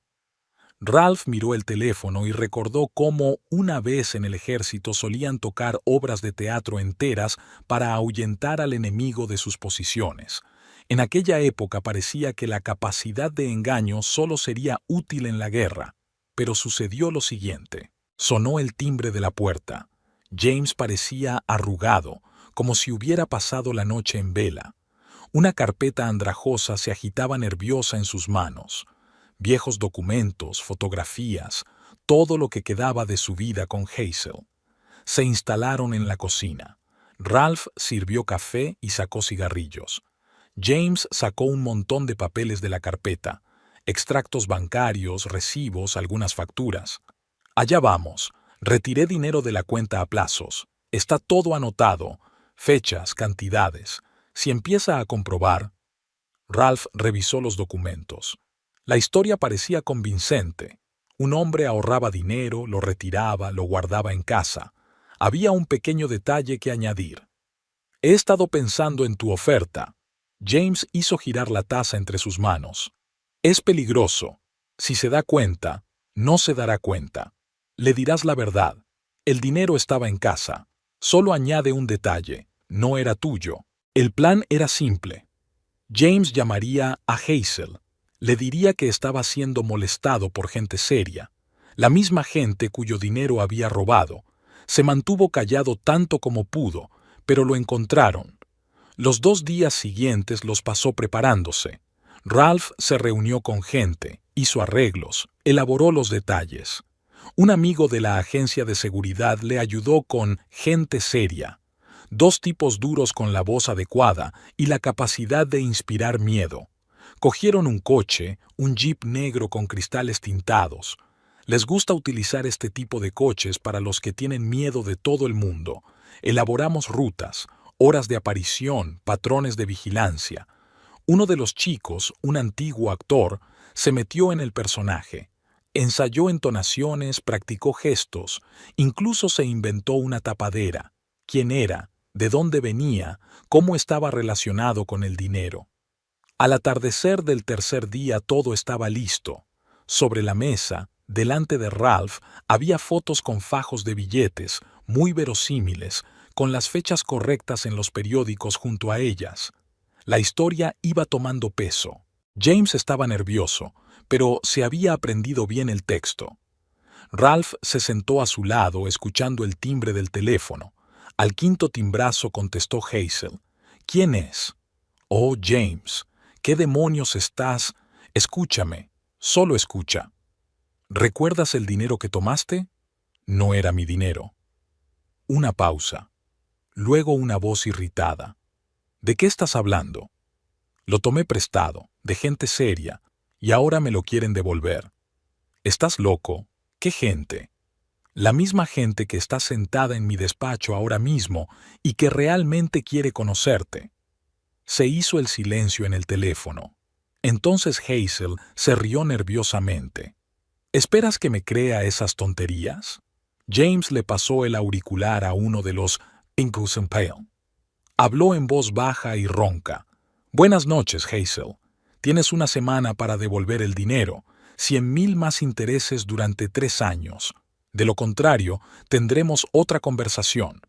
Ralph miró el teléfono y recordó cómo una vez en el ejército solían tocar obras de teatro enteras para ahuyentar al enemigo de sus posiciones. En aquella época parecía que la capacidad de engaño solo sería útil en la guerra, pero sucedió lo siguiente. Sonó el timbre de la puerta. James parecía arrugado, como si hubiera pasado la noche en vela. Una carpeta andrajosa se agitaba nerviosa en sus manos. Viejos documentos, fotografías, todo lo que quedaba de su vida con Hazel. Se instalaron en la cocina. Ralph sirvió café y sacó cigarrillos. James sacó un montón de papeles de la carpeta, extractos bancarios, recibos, algunas facturas. Allá vamos. Retiré dinero de la cuenta a plazos. Está todo anotado, fechas, cantidades. Si empieza a comprobar... Ralph revisó los documentos. La historia parecía convincente. Un hombre ahorraba dinero, lo retiraba, lo guardaba en casa. Había un pequeño detalle que añadir. He estado pensando en tu oferta. James hizo girar la taza entre sus manos. Es peligroso. Si se da cuenta, no se dará cuenta. Le dirás la verdad. El dinero estaba en casa. Solo añade un detalle. No era tuyo. El plan era simple. James llamaría a Hazel. Le diría que estaba siendo molestado por gente seria, la misma gente cuyo dinero había robado. Se mantuvo callado tanto como pudo, pero lo encontraron. Los 2 días siguientes los pasó preparándose. Ralph se reunió con gente, hizo arreglos, elaboró los detalles. Un amigo de la agencia de seguridad le ayudó con gente seria. 2 tipos duros con la voz adecuada y la capacidad de inspirar miedo. Cogieron un coche, un jeep negro con cristales tintados. Les gusta utilizar este tipo de coches para los que tienen miedo de todo el mundo. Elaboramos rutas, horas de aparición, patrones de vigilancia. Uno de los chicos, un antiguo actor, se metió en el personaje. Ensayó entonaciones, practicó gestos, incluso se inventó una tapadera. ¿Quién era? ¿De dónde venía? ¿Cómo estaba relacionado con el dinero? Al atardecer del tercer día todo estaba listo. Sobre la mesa, delante de Ralph, había fotos con fajos de billetes, muy verosímiles, con las fechas correctas en los periódicos junto a ellas. La historia iba tomando peso. James estaba nervioso, pero se había aprendido bien el texto. Ralph se sentó a su lado escuchando el timbre del teléfono. Al 5.º timbrazo contestó Hazel. ¿Quién es? Oh, James. ¿Qué demonios estás? Escúchame, solo escucha. ¿Recuerdas el dinero que tomaste? No era mi dinero. Una pausa. Luego una voz irritada. ¿De qué estás hablando? Lo tomé prestado, de gente seria, y ahora me lo quieren devolver. ¿Estás loco? ¿Qué gente? La misma gente que está sentada en mi despacho ahora mismo y que realmente quiere conocerte. Se hizo el silencio en el teléfono. Entonces Hazel se rió nerviosamente. ¿Esperas que me crea esas tonterías? James le pasó el auricular a uno de los Incus and Pale. Habló en voz baja y ronca. Buenas noches, Hazel. Tienes una semana para devolver el dinero. 100.000 más intereses durante 3 años. De lo contrario, tendremos otra conversación.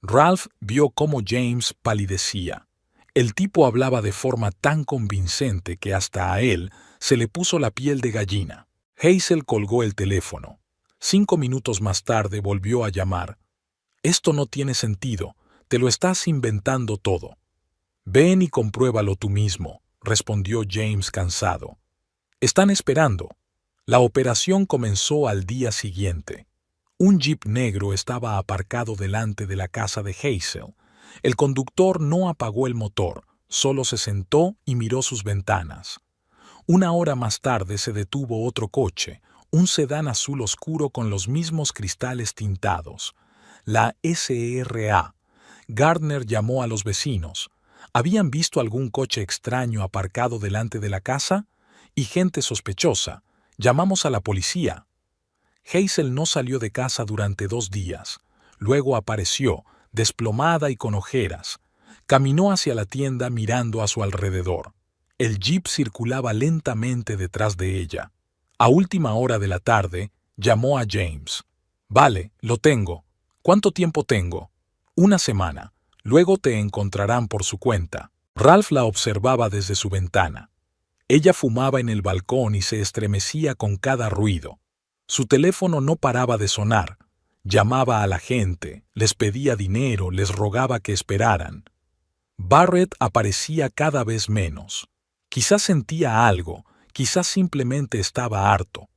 Ralph vio cómo James palidecía. El tipo hablaba de forma tan convincente que hasta a él se le puso la piel de gallina. Hazel colgó el teléfono. 5 minutos más tarde volvió a llamar. «Esto no tiene sentido. Te lo estás inventando todo». «Ven y compruébalo tú mismo», respondió James cansado. «Están esperando». La operación comenzó al día siguiente. Un jeep negro estaba aparcado delante de la casa de Hazel. El conductor no apagó el motor, solo se sentó y miró sus ventanas. Una hora más tarde se detuvo otro coche, un sedán azul oscuro con los mismos cristales tintados. La SRA. Gardner llamó a los vecinos. ¿Habían visto algún coche extraño aparcado delante de la casa? Y gente sospechosa. Llamamos a la policía. Hazel no salió de casa durante 2 días. Luego apareció, desplomada y con ojeras. Caminó hacia la tienda mirando a su alrededor. El jeep circulaba lentamente detrás de ella. A última hora de la tarde, llamó a James. «Vale, lo tengo. ¿Cuánto tiempo tengo?» «1 semana. Luego te encontrarán por su cuenta». Ralph la observaba desde su ventana. Ella fumaba en el balcón y se estremecía con cada ruido. Su teléfono no paraba de sonar. Llamaba a la gente, les pedía dinero, les rogaba que esperaran. Barrett aparecía cada vez menos. Quizás sentía algo, quizás simplemente estaba harto.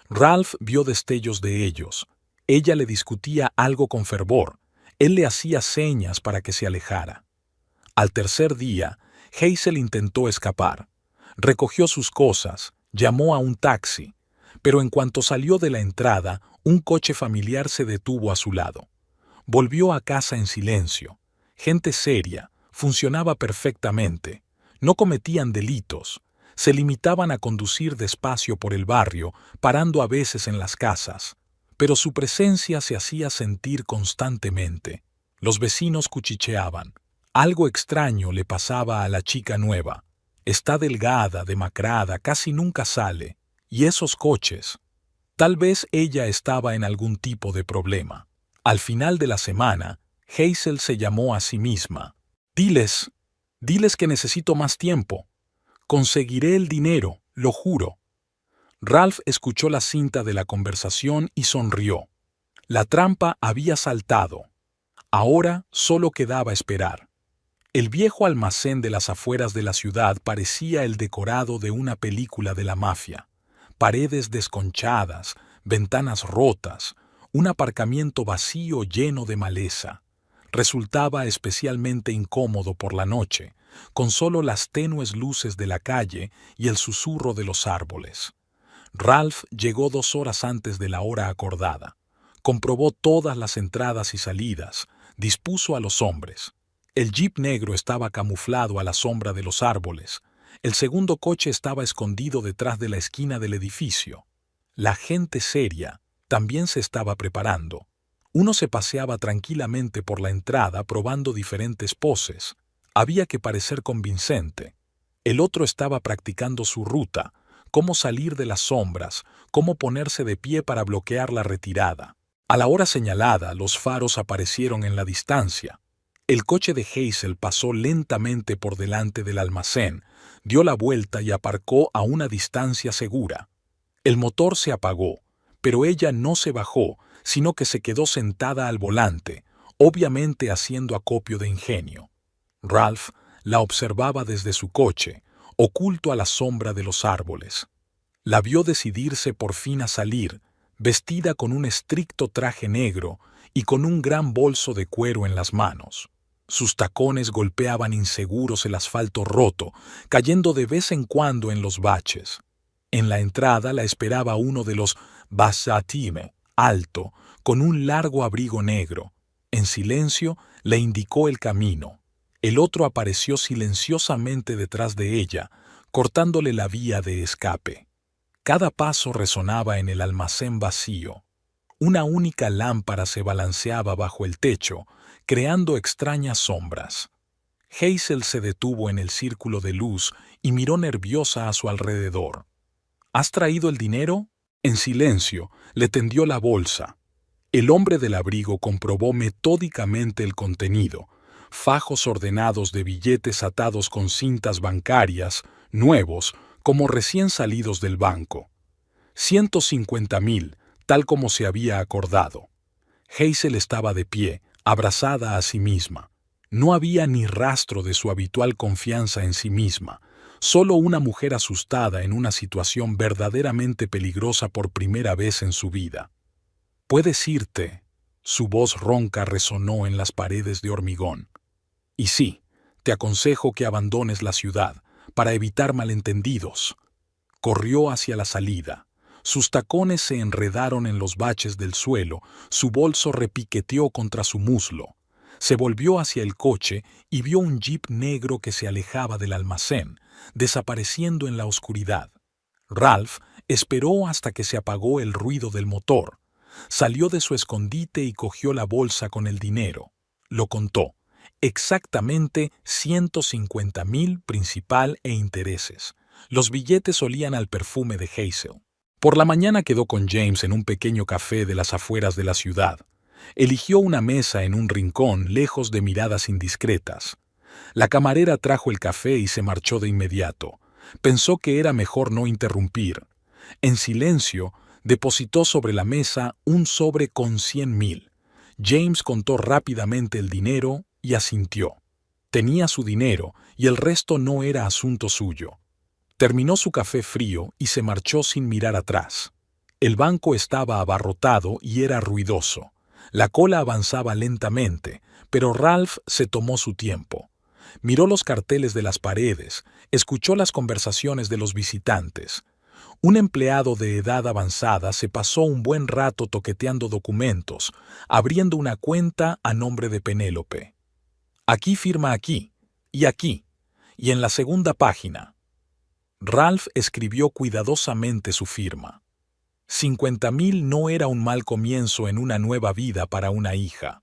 Ralph vio destellos de ellos. Ella le discutía algo con fervor. Él le hacía señas para que se alejara. Al tercer día, Hazel intentó escapar. Recogió sus cosas, llamó a un taxi, pero en cuanto salió de la entrada, un coche familiar se detuvo a su lado. Volvió a casa en silencio. Gente seria, funcionaba perfectamente. No cometían delitos. Se limitaban a conducir despacio por el barrio, parando a veces en las casas. Pero su presencia se hacía sentir constantemente. Los vecinos cuchicheaban. Algo extraño le pasaba a la chica nueva. Está delgada, demacrada, casi nunca sale. ¿Y esos coches? Tal vez ella estaba en algún tipo de problema. Al final de la semana, Hazel se llamó a sí misma. Diles que necesito más tiempo. Conseguiré el dinero, lo juro». Ralph escuchó la cinta de la conversación y sonrió. La trampa había saltado. Ahora solo quedaba esperar. El viejo almacén de las afueras de la ciudad parecía el decorado de una película de la mafia. Paredes desconchadas, ventanas rotas, un aparcamiento vacío lleno de maleza. Resultaba especialmente incómodo por la noche, con solo las tenues luces de la calle y el susurro de los árboles. Ralph llegó 2 horas antes de la hora acordada. Comprobó todas las entradas y salidas, dispuso a los hombres. El jeep negro estaba camuflado a la sombra de los árboles. El segundo coche estaba escondido detrás de la esquina del edificio. La gente seria también se estaba preparando. Uno se paseaba tranquilamente por la entrada probando diferentes poses. Había que parecer convincente. El otro estaba practicando su ruta, cómo salir de las sombras, cómo ponerse de pie para bloquear la retirada. A la hora señalada, los faros aparecieron en la distancia. El coche de Hazel pasó lentamente por delante del almacén, dio la vuelta y aparcó a una distancia segura. El motor se apagó, pero ella no se bajó, sino que se quedó sentada al volante, obviamente haciendo acopio de ingenio. Ralph la observaba desde su coche, oculto a la sombra de los árboles. La vio decidirse por fin a salir, vestida con un estricto traje negro y con un gran bolso de cuero en las manos. Sus tacones golpeaban inseguros el asfalto roto, cayendo de vez en cuando en los baches. En la entrada la esperaba uno de los Basatime, alto, con un largo abrigo negro. En silencio le indicó el camino. El otro apareció silenciosamente detrás de ella, cortándole la vía de escape. Cada paso resonaba en el almacén vacío. Una única lámpara se balanceaba bajo el techo, creando extrañas sombras. Hazel se detuvo en el círculo de luz y miró nerviosa a su alrededor. ¿Has traído el dinero? En silencio, le tendió la bolsa. El hombre del abrigo comprobó metódicamente el contenido. Fajos ordenados de billetes atados con cintas bancarias, nuevos, como recién salidos del banco. 150.000, tal como se había acordado. Hazel estaba de pie, abrazada a sí misma. No había ni rastro de su habitual confianza en sí misma, solo una mujer asustada en una situación verdaderamente peligrosa por primera vez en su vida. «¿Puedes irte?», su voz ronca resonó en las paredes de hormigón. «Y sí, te aconsejo que abandones la ciudad, para evitar malentendidos». Corrió hacia la salida. Sus tacones se enredaron en los baches del suelo, su bolso repiqueteó contra su muslo. Se volvió hacia el coche y vio un jeep negro que se alejaba del almacén, desapareciendo en la oscuridad. Ralph esperó hasta que se apagó el ruido del motor. Salió de su escondite y cogió la bolsa con el dinero. Lo contó. Exactamente 150.000 principal e intereses. Los billetes olían al perfume de Hazel. Por la mañana quedó con James en un pequeño café de las afueras de la ciudad. Eligió una mesa en un rincón lejos de miradas indiscretas. La camarera trajo el café y se marchó de inmediato. Pensó que era mejor no interrumpir. En silencio, depositó sobre la mesa un sobre con 100.000. James contó rápidamente el dinero y asintió. Tenía su dinero y el resto no era asunto suyo. Terminó su café frío y se marchó sin mirar atrás. El banco estaba abarrotado y era ruidoso. La cola avanzaba lentamente, pero Ralph se tomó su tiempo. Miró los carteles de las paredes, escuchó las conversaciones de los visitantes. Un empleado de edad avanzada se pasó un buen rato toqueteando documentos, abriendo una cuenta a nombre de Penélope. Aquí firma aquí, y en la segunda página. Ralph escribió cuidadosamente su firma. 50.000 no era un mal comienzo en una nueva vida para una hija.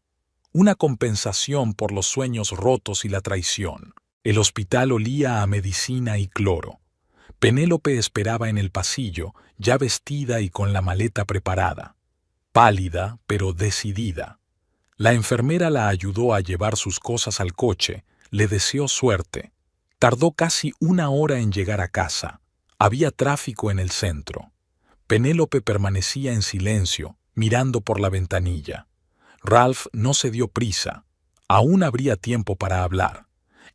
Una compensación por los sueños rotos y la traición. El hospital olía a medicina y cloro. Penélope esperaba en el pasillo, ya vestida y con la maleta preparada. Pálida, pero decidida. La enfermera la ayudó a llevar sus cosas al coche, le deseó suerte. Tardó casi una hora en llegar a casa. Había tráfico en el centro. Penélope permanecía en silencio, mirando por la ventanilla. Ralph no se dio prisa. Aún habría tiempo para hablar.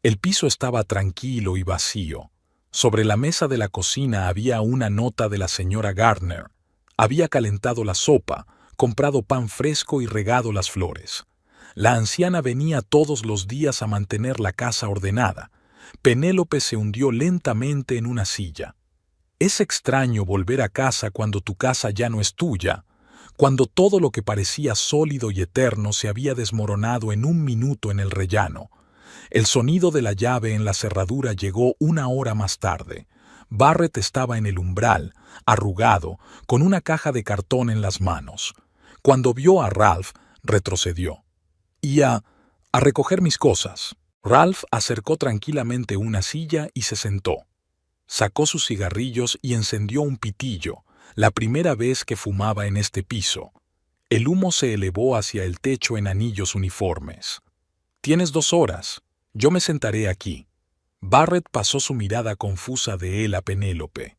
El piso estaba tranquilo y vacío. Sobre la mesa de la cocina había una nota de la señora Gardner. Había calentado la sopa, comprado pan fresco y regado las flores. La anciana venía todos los días a mantener la casa ordenada. Penélope se hundió lentamente en una silla. Es extraño volver a casa cuando tu casa ya no es tuya, cuando todo lo que parecía sólido y eterno se había desmoronado en un minuto en el rellano. El sonido de la llave en la cerradura llegó una hora más tarde. Barrett estaba en el umbral, arrugado, con una caja de cartón en las manos. Cuando vio a Ralph, retrocedió. «Y a recoger mis cosas». Ralph acercó tranquilamente una silla y se sentó. Sacó sus cigarrillos y encendió un pitillo, la primera vez que fumaba en este piso. El humo se elevó hacia el techo en anillos uniformes. «Tienes 2 horas. Yo me sentaré aquí». Barrett pasó su mirada confusa de él a Penélope.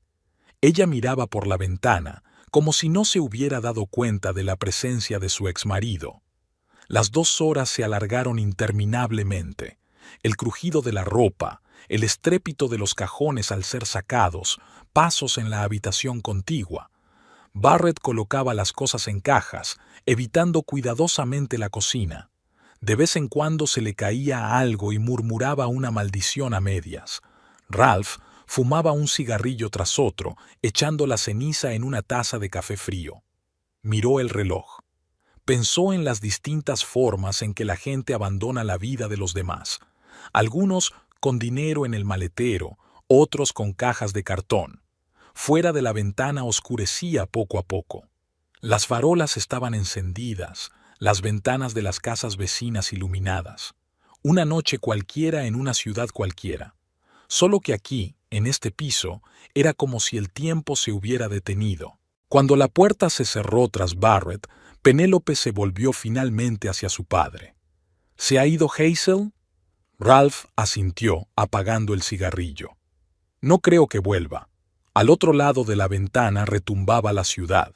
Ella miraba por la ventana, como si no se hubiera dado cuenta de la presencia de su exmarido. Las 2 horas se alargaron interminablemente. El crujido de la ropa, el estrépito de los cajones al ser sacados, pasos en la habitación contigua. Barrett colocaba las cosas en cajas, evitando cuidadosamente la cocina. De vez en cuando se le caía algo y murmuraba una maldición a medias. Ralph fumaba un cigarrillo tras otro, echando la ceniza en una taza de café frío. Miró el reloj. Pensó en las distintas formas en que la gente abandona la vida de los demás. Algunos con dinero en el maletero, otros con cajas de cartón. Fuera de la ventana oscurecía poco a poco. Las farolas estaban encendidas, las ventanas de las casas vecinas iluminadas. Una noche cualquiera en una ciudad cualquiera. Solo que aquí, en este piso, era como si el tiempo se hubiera detenido. Cuando la puerta se cerró tras Barrett, Penélope se volvió finalmente hacia su padre. ¿Se ha ido Hazel? Ralph asintió, apagando el cigarrillo. No creo que vuelva. Al otro lado de la ventana retumbaba la ciudad.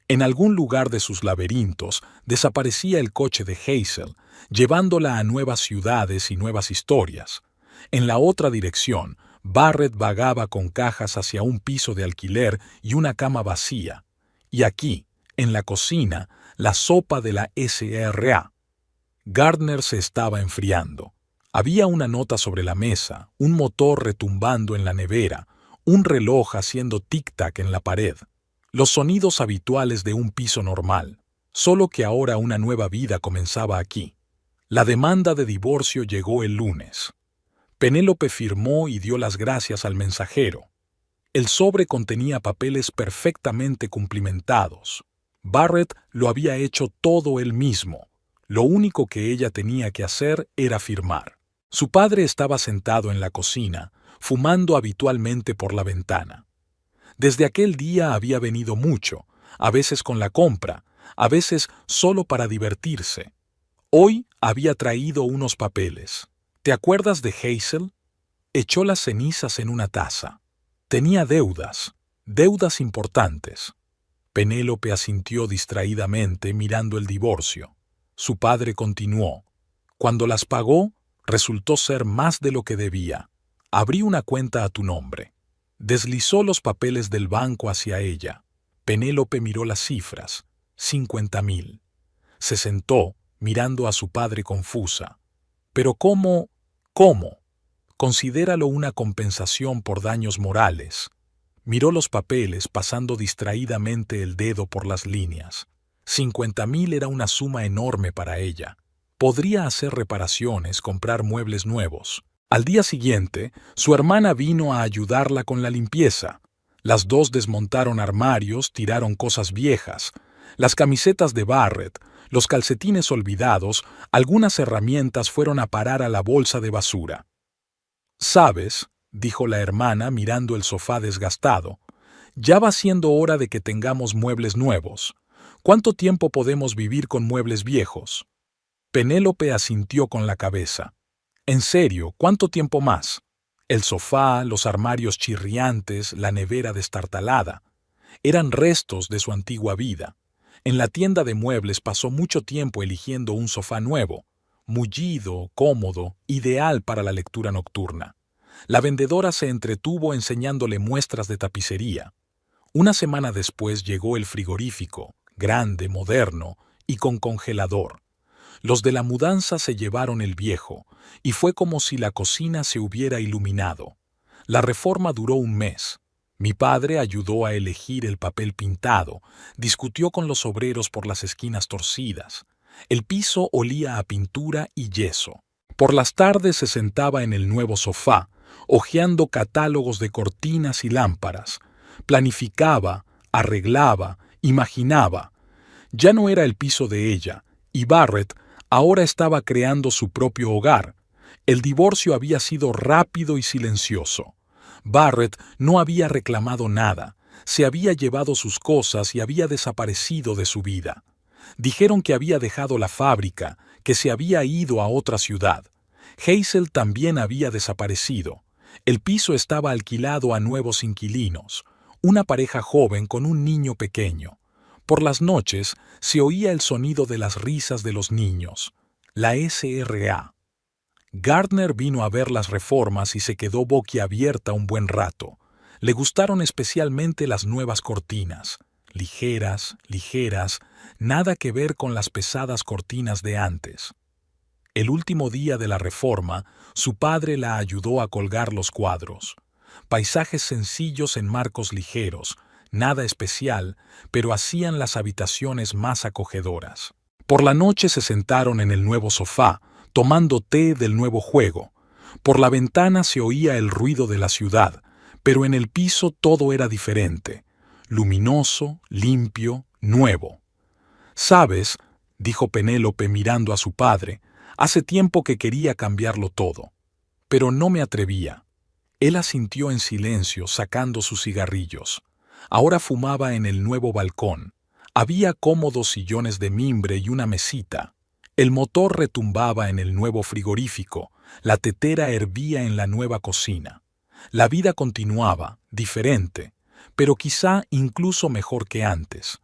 En algún lugar de sus laberintos desaparecía el coche de Hazel, llevándola a nuevas ciudades y nuevas historias. En la otra dirección, Barrett vagaba con cajas hacia un piso de alquiler y una cama vacía. Y aquí, en la cocina, la sopa de la SRA. Gardner se estaba enfriando. Había una nota sobre la mesa, un motor retumbando en la nevera, un reloj haciendo tic-tac en la pared. Los sonidos habituales de un piso normal, solo que ahora una nueva vida comenzaba aquí. La demanda de divorcio llegó el lunes. Penélope firmó y dio las gracias al mensajero. El sobre contenía papeles perfectamente cumplimentados. Barrett lo había hecho todo él mismo. Lo único que ella tenía que hacer era firmar. Su padre estaba sentado en la cocina, fumando habitualmente por la ventana. Desde aquel día había venido mucho, a veces con la compra, a veces solo para divertirse. Hoy había traído unos papeles. ¿Te acuerdas de Hazel? Echó las cenizas en una taza. Tenía deudas importantes. Penélope asintió distraídamente mirando el divorcio. Su padre continuó. Cuando las pagó, resultó ser más de lo que debía. Abrí una cuenta a tu nombre. Deslizó los papeles del banco hacia ella. Penélope miró las cifras. 50.000. Se sentó, mirando a su padre confusa. ¿Pero cómo? ¿Cómo? Considéralo una compensación por daños morales. Miró los papeles pasando distraídamente el dedo por las líneas. 50.000 era una suma enorme para ella. Podría hacer reparaciones, comprar muebles nuevos. Al día siguiente, su hermana vino a ayudarla con la limpieza. Las dos desmontaron armarios, tiraron cosas viejas. Las camisetas de Barrett, los calcetines olvidados, algunas herramientas fueron a parar a la bolsa de basura. «¿Sabes?», dijo la hermana mirando el sofá desgastado, «ya va siendo hora de que tengamos muebles nuevos. ¿Cuánto tiempo podemos vivir con muebles viejos?». Penélope asintió con la cabeza. «En serio, ¿cuánto tiempo más?». El sofá, los armarios chirriantes, la nevera destartalada. Eran restos de su antigua vida. En la tienda de muebles pasó mucho tiempo eligiendo un sofá nuevo, mullido, cómodo, ideal para la lectura nocturna. La vendedora se entretuvo enseñándole muestras de tapicería. Una semana después llegó el frigorífico, grande, moderno y con congelador. Los de la mudanza se llevaron el viejo, y fue como si la cocina se hubiera iluminado. La reforma duró un mes. Mi padre ayudó a elegir el papel pintado, discutió con los obreros por las esquinas torcidas. El piso olía a pintura y yeso. Por las tardes se sentaba en el nuevo sofá, hojeando catálogos de cortinas y lámparas. Planificaba, arreglaba, imaginaba. Ya no era el piso de ella, y Barrett ahora estaba creando su propio hogar. El divorcio había sido rápido y silencioso. Barrett no había reclamado nada, se había llevado sus cosas y había desaparecido de su vida. Dijeron que había dejado la fábrica, que se había ido a otra ciudad. Hazel también había desaparecido. El piso estaba alquilado a nuevos inquilinos, una pareja joven con un niño pequeño. Por las noches se oía el sonido de las risas de los niños. La SRA. Gardner vino a ver las reformas y se quedó boquiabierta un buen rato. Le gustaron especialmente las nuevas cortinas. Ligeras, nada que ver con las pesadas cortinas de antes. El último día de la reforma, su padre la ayudó a colgar los cuadros. Paisajes sencillos en marcos ligeros, nada especial, pero hacían las habitaciones más acogedoras. Por la noche se sentaron en el nuevo sofá, tomando té del nuevo juego. Por la ventana se oía el ruido de la ciudad, pero en el piso todo era diferente. Luminoso, limpio, nuevo. «¿Sabes?», dijo Penélope mirando a su padre, «hace tiempo que quería cambiarlo todo. Pero no me atrevía. Él asintió en silencio, sacando sus cigarrillos. Ahora fumaba en el nuevo balcón. Había cómodos sillones de mimbre y una mesita. El motor retumbaba en el nuevo frigorífico. La tetera hervía en la nueva cocina. La vida continuaba, diferente, pero quizá incluso mejor que antes.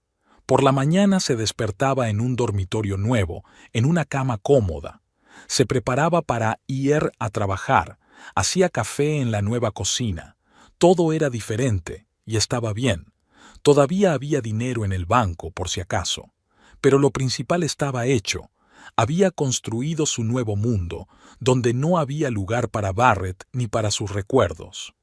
Por la mañana se despertaba en un dormitorio nuevo, en una cama cómoda. Se preparaba para ir a trabajar, hacía café en la nueva cocina. Todo era diferente y estaba bien. Todavía había dinero en el banco, por si acaso. Pero lo principal estaba hecho. Había construido su nuevo mundo, donde no había lugar para Barrett ni para sus recuerdos.